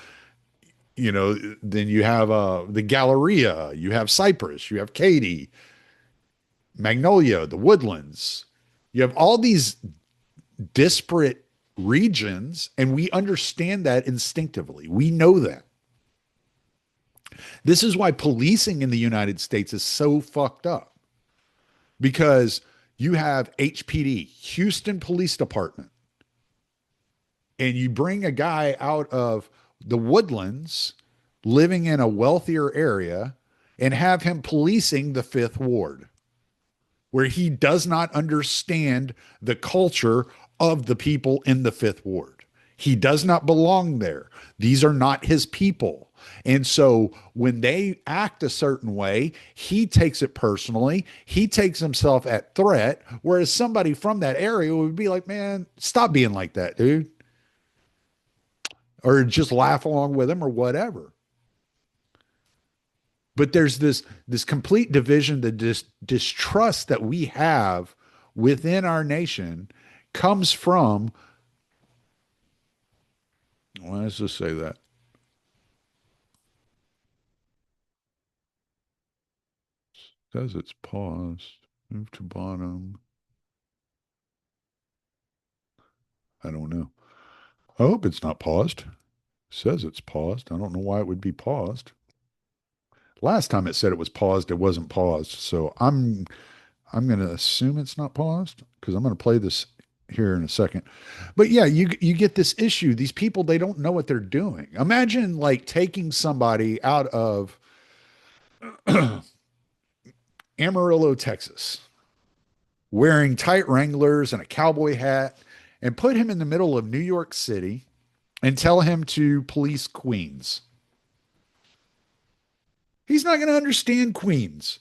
then you have the Galleria, you have Cypress, you have Katy. Magnolia, the woodlands. You have all these disparate regions, and we understand that instinctively. We know that. This is why policing in the United States is so fucked up because you have HPD, Houston Police Department, and you bring a guy out of the woodlands living in a wealthier area and have him policing the Fifth Ward, where he does not understand the culture of the people in the Fifth Ward. He does not belong there. These are not his people. And so when they act a certain way, he takes it personally. He takes himself at threat, whereas somebody from that area would be like, man, stop being like that, dude. Or just laugh along with him or whatever. But there's this complete division, the distrust that we have within our nation comes from, why does this say that? It says it's paused. Move to bottom. I don't know. I hope it's not paused. It says it's paused. I don't know why it would be paused. Last time it said it was paused, it wasn't paused. So I'm going to assume it's not paused because I'm going to play this here in a second. But yeah, you get this issue. These people, they don't know what they're doing. Imagine like taking somebody out of Amarillo, Texas, wearing tight Wranglers and a cowboy hat, and put him in the middle of New York City and tell him to police Queens. He's not going to understand Queens.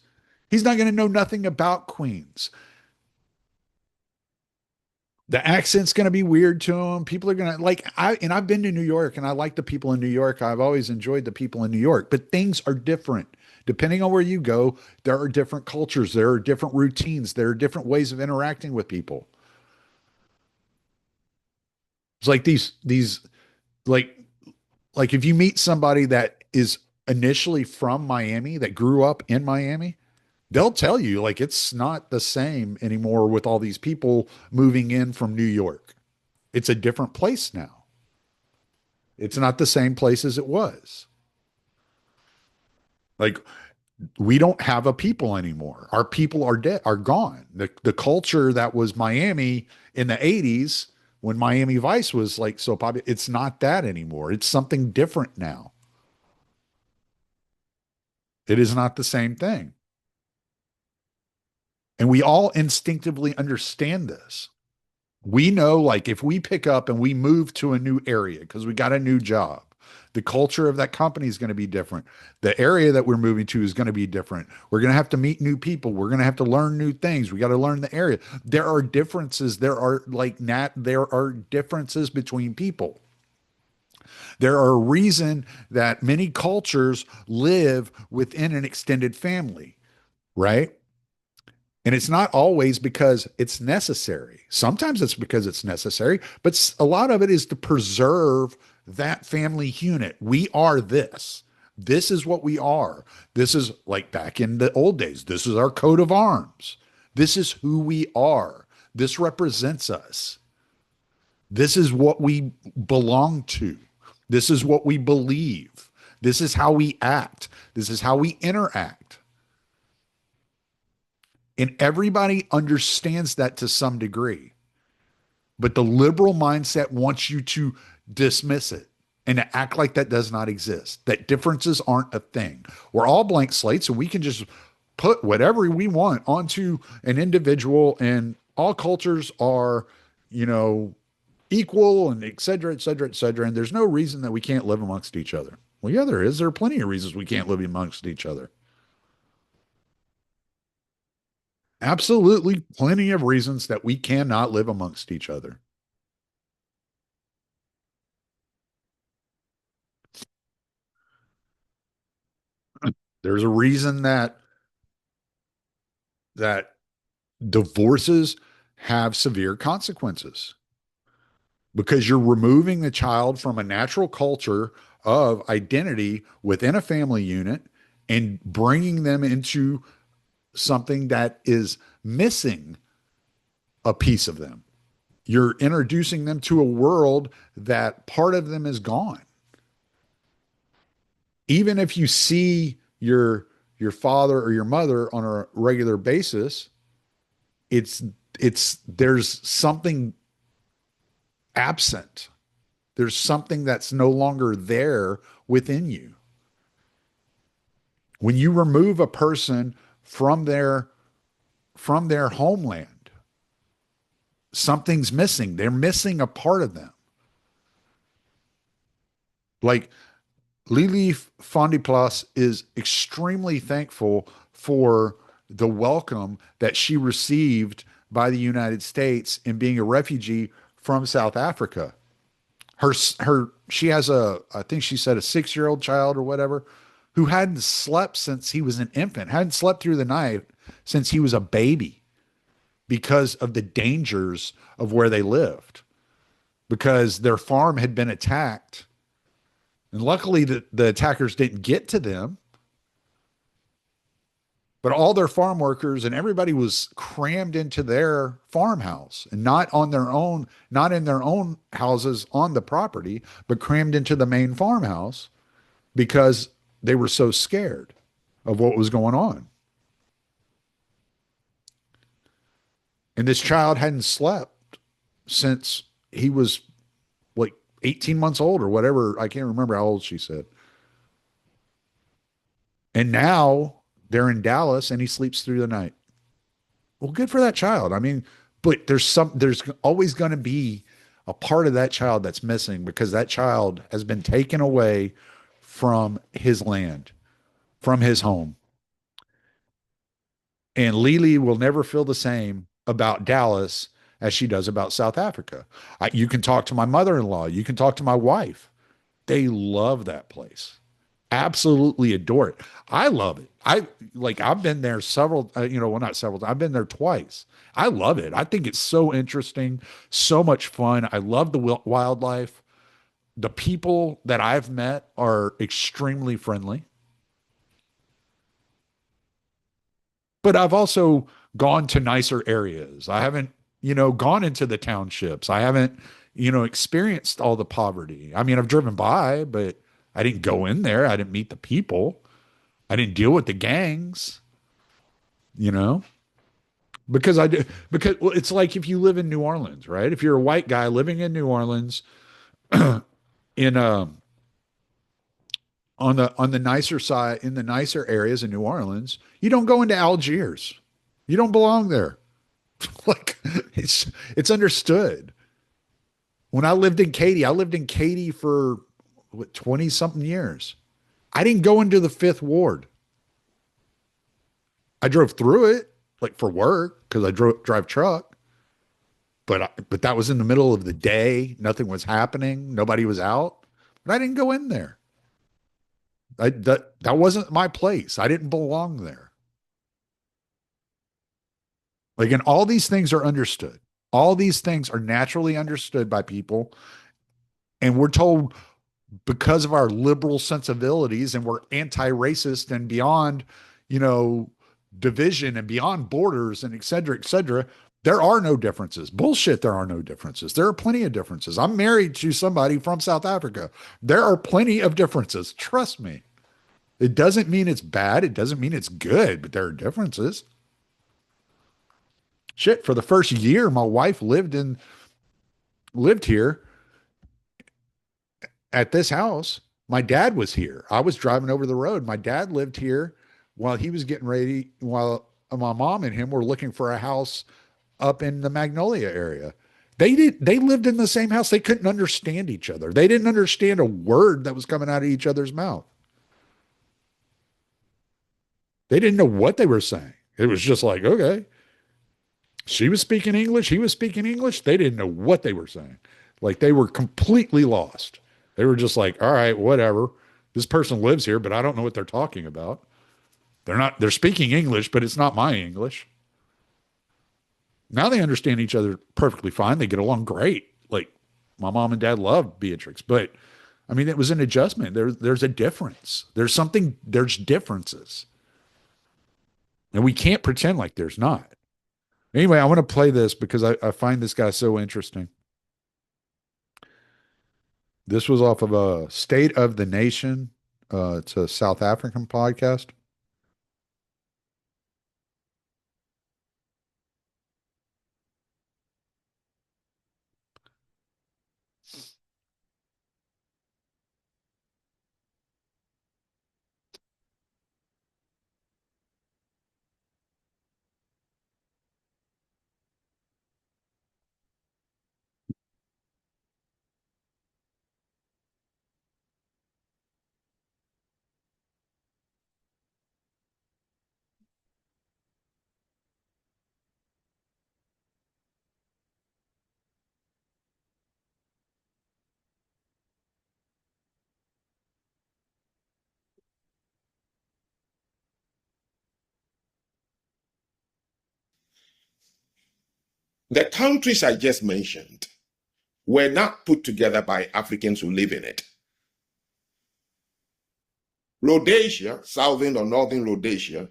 He's not going to know nothing about Queens. The accent's going to be weird to him. People are going to like I've been to New York and I like the people in New York. I've always enjoyed the people in New York, but things are different. Depending on where you go, there are different cultures, there are different routines, there are different ways of interacting with people. It's like these like like if you meet somebody that is initially from Miami that grew up in Miami, they'll tell you like it's not the same anymore with all these people moving in from New York. It's a different place now. It's not the same place as it was. Like we don't have a people anymore. Our people are dead, are gone. The culture that was Miami in the 80s when Miami Vice was like so popular, it's not that anymore. It's something different now. It is not the same thing. And we all instinctively understand this. We know, like, if we pick up and we move to a new area because we got a new job, the culture of that company is going to be different. The area that we're moving to is going to be different. We're going to have to meet new people. We're going to have to learn new things. We got to learn the area. There are differences. There are like nat. There are differences between people. There are a reason that many cultures live within an extended family, right? And it's not always because it's necessary. Sometimes it's because it's necessary, but a lot of it is to preserve that family unit. We are this. This is what we are. This is like back in the old days. This is our coat of arms. This is who we are. This represents us. This is what we belong to. This is what we believe. This is how we act. This is how we interact. And everybody understands that to some degree. But the liberal mindset wants you to dismiss it and to act like that does not exist, that differences aren't a thing. We're all blank slates, and we can just put whatever we want onto an individual, and all cultures are, you know, equal and et cetera, et cetera, et cetera. And there's no reason that we can't live amongst each other. Well, yeah, there is. There are plenty of reasons we can't live amongst each other. Absolutely plenty of reasons that we cannot live amongst each other. There's a reason that divorces have severe consequences because you're removing the child from a natural culture of identity within a family unit and bringing them into something that is missing a piece of them. You're introducing them to a world that part of them is gone. Even if you see your father or your mother on a regular basis, it's there's something absent. There's something that's no longer there within you. When you remove a person from their homeland, something's missing. They're missing a part of them. Like Lili Fondiplas is extremely thankful for the welcome that she received by the United States in being a refugee from South Africa. She has I think she said a 6-year old child or whatever who hadn't slept since he was an infant, hadn't slept through the night since he was a baby because of the dangers of where they lived, because their farm had been attacked. And luckily, the attackers didn't get to them, but all their farm workers and everybody was crammed into their farmhouse and not on their own, not in their own houses on the property, but crammed into the main farmhouse because they were so scared of what was going on. And this child hadn't slept since he was like 18 months old or whatever. I can't remember how old she said. And now they're in Dallas and he sleeps through the night. Well, good for that child. I mean, but there's always going to be a part of that child that's missing because that child has been taken away from his land, from his home. And Lily will never feel the same about Dallas as she does about South Africa. You can talk to my mother-in-law. You can talk to my wife. They love that place. Absolutely adore it. I love it. I've been there several, well, not several. I've been there twice. I love it. I think it's so interesting, so much fun. I love the wildlife. The people that I've met are extremely friendly. But I've also gone to nicer areas. I haven't, gone into the townships. I haven't, experienced all the poverty. I mean, I've driven by, but I didn't go in there. I didn't meet the people. I didn't deal with the gangs, you know, because well, it's like if you live in New Orleans, right? If you're a white guy living in New Orleans in on the nicer side, in the nicer areas in New Orleans, you don't go into Algiers. You don't belong there. Like it's understood. When I lived in Katy for what, 20 something years. I didn't go into the fifth ward. I drove through it like for work because I drive truck, but that was in the middle of the day. Nothing was happening. Nobody was out, but I didn't go in there. That wasn't my place. I didn't belong there. Like, and all these things are understood. All these things are naturally understood by people. And we're told because of our liberal sensibilities and we're anti-racist and beyond, you know, division and beyond borders and et cetera, there are no differences. Bullshit, there are no differences. There are plenty of differences. I'm married to somebody from South Africa. There are plenty of differences. Trust me. It doesn't mean it's bad. It doesn't mean it's good, but there are differences. Shit, for the first year my wife lived here at this house. My dad was here. I was driving over the road. My dad lived here while he was getting ready, while my mom and him were looking for a house up in the Magnolia area. They lived in the same house. They couldn't understand each other. They didn't understand a word that was coming out of each other's mouth. They didn't know what they were saying. It was just like, okay. She was speaking English. He was speaking English. They didn't know what they were saying. Like they were completely lost. They were just like, all right, whatever. This person lives here, but I don't know what they're talking about. They're speaking English, but it's not my English. Now they understand each other perfectly fine. They get along great. Like my mom and dad love Beatrix, but I mean, it was an adjustment. There's a difference. There's differences. And we can't pretend like there's not. Anyway, I want to play this because I find this guy so interesting. This was off of a State of the Nation. It's a South African podcast. The countries I just mentioned were not put together by Africans who live in it. Rhodesia, southern or northern Rhodesia,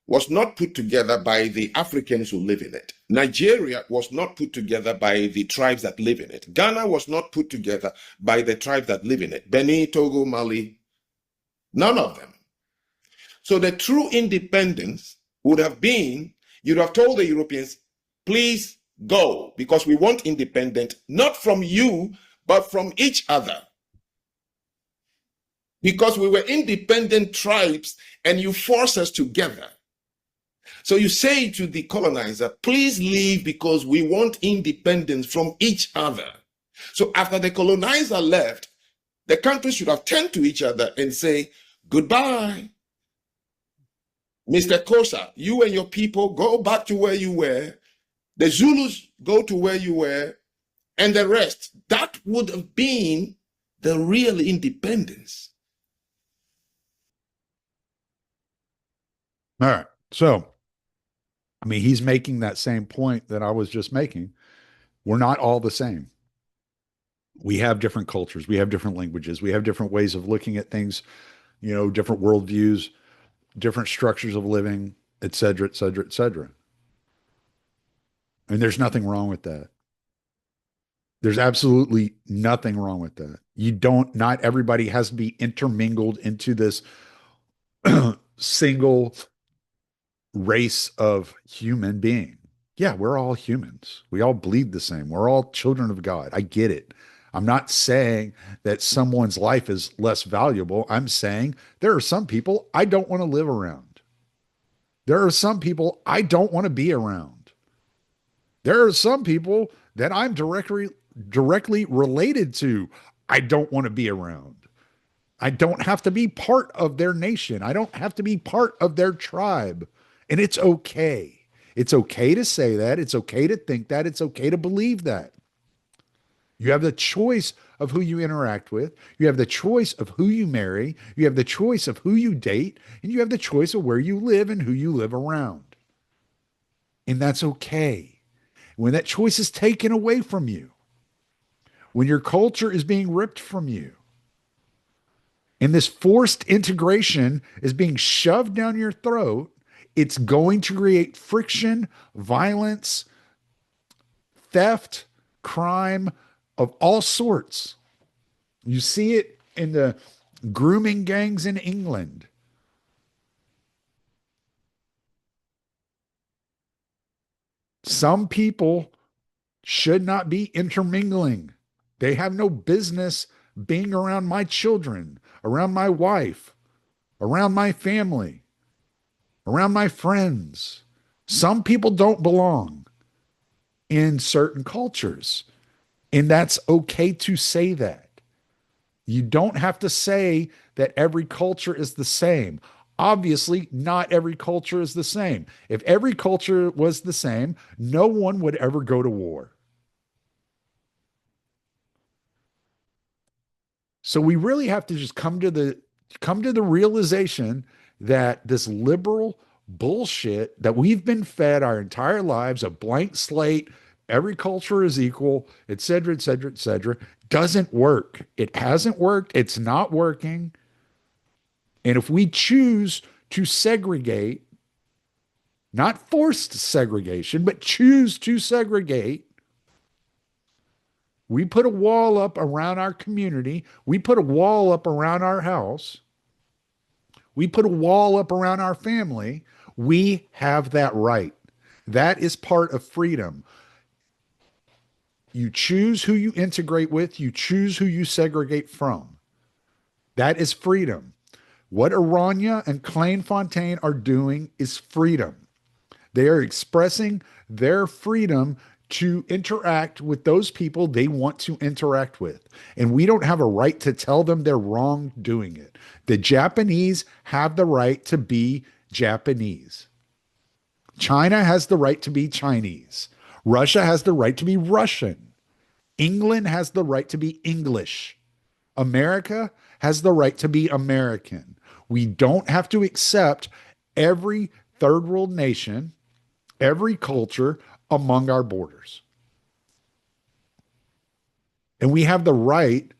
was not put together by the Africans who live in it. Nigeria was not put together by the tribes that live in it. Ghana was not put together by the tribes that live in it. Benin, Togo, Mali, none of them. So the true independence would have been, you'd have told the Europeans, please go, because we want independence, not from you, but from each other. Because we were independent tribes and you force us together. So you say to the colonizer, please leave because we want independence from each other. So after the colonizer left, the countries should have turned to each other and say, goodbye. Mr. Kosa, you and your people go back to where you were. The Zulus go to where you were, and the rest. That would have been the real independence. All right. So, I mean, he's making that same point that I was just making. We're not all the same. We have different cultures, we have different languages, we have different ways of looking at things, different worldviews, different structures of living, et cetera, et cetera, et cetera. And there's nothing wrong with that. There's absolutely nothing wrong with that. Not everybody has to be intermingled into this single race of human being. Yeah, we're all humans. We all bleed the same. We're all children of God. I get it. I'm not saying that someone's life is less valuable. I'm saying there are some people I don't want to live around. There are some people I don't want to be around. There are some people that I'm directly related to I don't want to be around. I don't have to be part of their nation. I don't have to be part of their tribe. And it's okay. It's okay to say that. It's okay to think that. It's okay to believe that. You have the choice of who you interact with. You have the choice of who you marry. You have the choice of who you date. And you have the choice of where you live and who you live around. And that's okay. When that choice is taken away from you, when your culture is being ripped from you, and this forced integration is being shoved down your throat, it's going to create friction, violence, theft, crime of all sorts. You see it in the grooming gangs in England. Some people should not be intermingling. They have no business being around my children, around my wife, around my family, around my friends. Some people don't belong in certain cultures, and that's okay to say that. You don't have to say that every culture is the same. Obviously, not every culture is the same. If every culture was the same, no one would ever go to war. So we really have to just come to the realization that this liberal bullshit that we've been fed our entire lives, a blank slate, every culture is equal, et cetera, et cetera, et cetera, doesn't work. It hasn't worked. It's not working. And if we choose to segregate not forced segregation, but choose to segregate. We put a wall up around our community. We put a wall up around our house. We put a wall up around our family. We have that right. That is part of freedom. You choose who you integrate with, you choose who you segregate from. That is freedom. What Aranya and Fontaine are doing is freedom. They are expressing their freedom to interact with those people they want to interact with. And we don't have a right to tell them they're wrong doing it. The Japanese have the right to be Japanese. China has the right to be Chinese. Russia has the right to be Russian. England has the right to be English. America has the right to be American. We don't have to accept every third world nation, every culture among our borders. And we have the right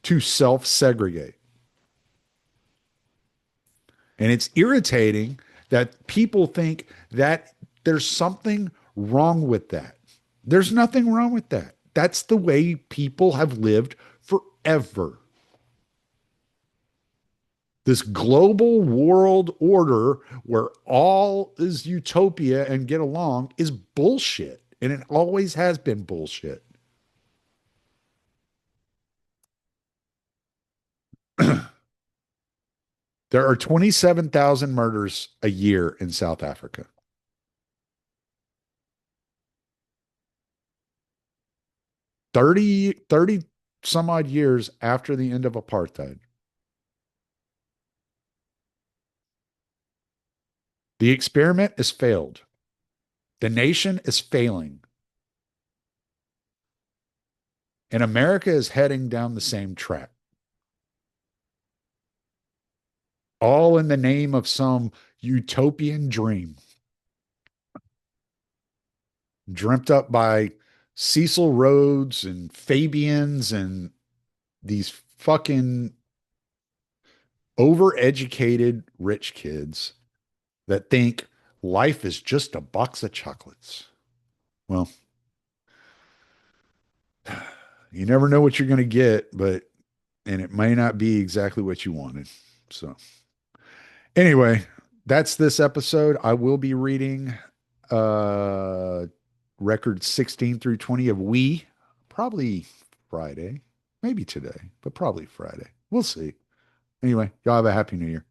to self segregate. And it's irritating that people think that there's something wrong with that. There's nothing wrong with that. That's the way people have lived forever. This global world order where all is utopia and get along is bullshit. And it always has been bullshit. There are 27,000 murders a year in South Africa. 30 some odd years after the end of apartheid. The experiment is failed. The nation is failing. And America is heading down the same track, all in the name of some utopian dream dreamt up by Cecil Rhodes and Fabians and these fucking overeducated rich kids that think life is just a box of chocolates. Well, you never know what you're going to get, but and it may not be exactly what you wanted. So, anyway, that's this episode. I will be reading uh records 16 through 20 of We probably Friday, maybe today, but probably Friday. We'll see. Anyway, y'all have a happy new year.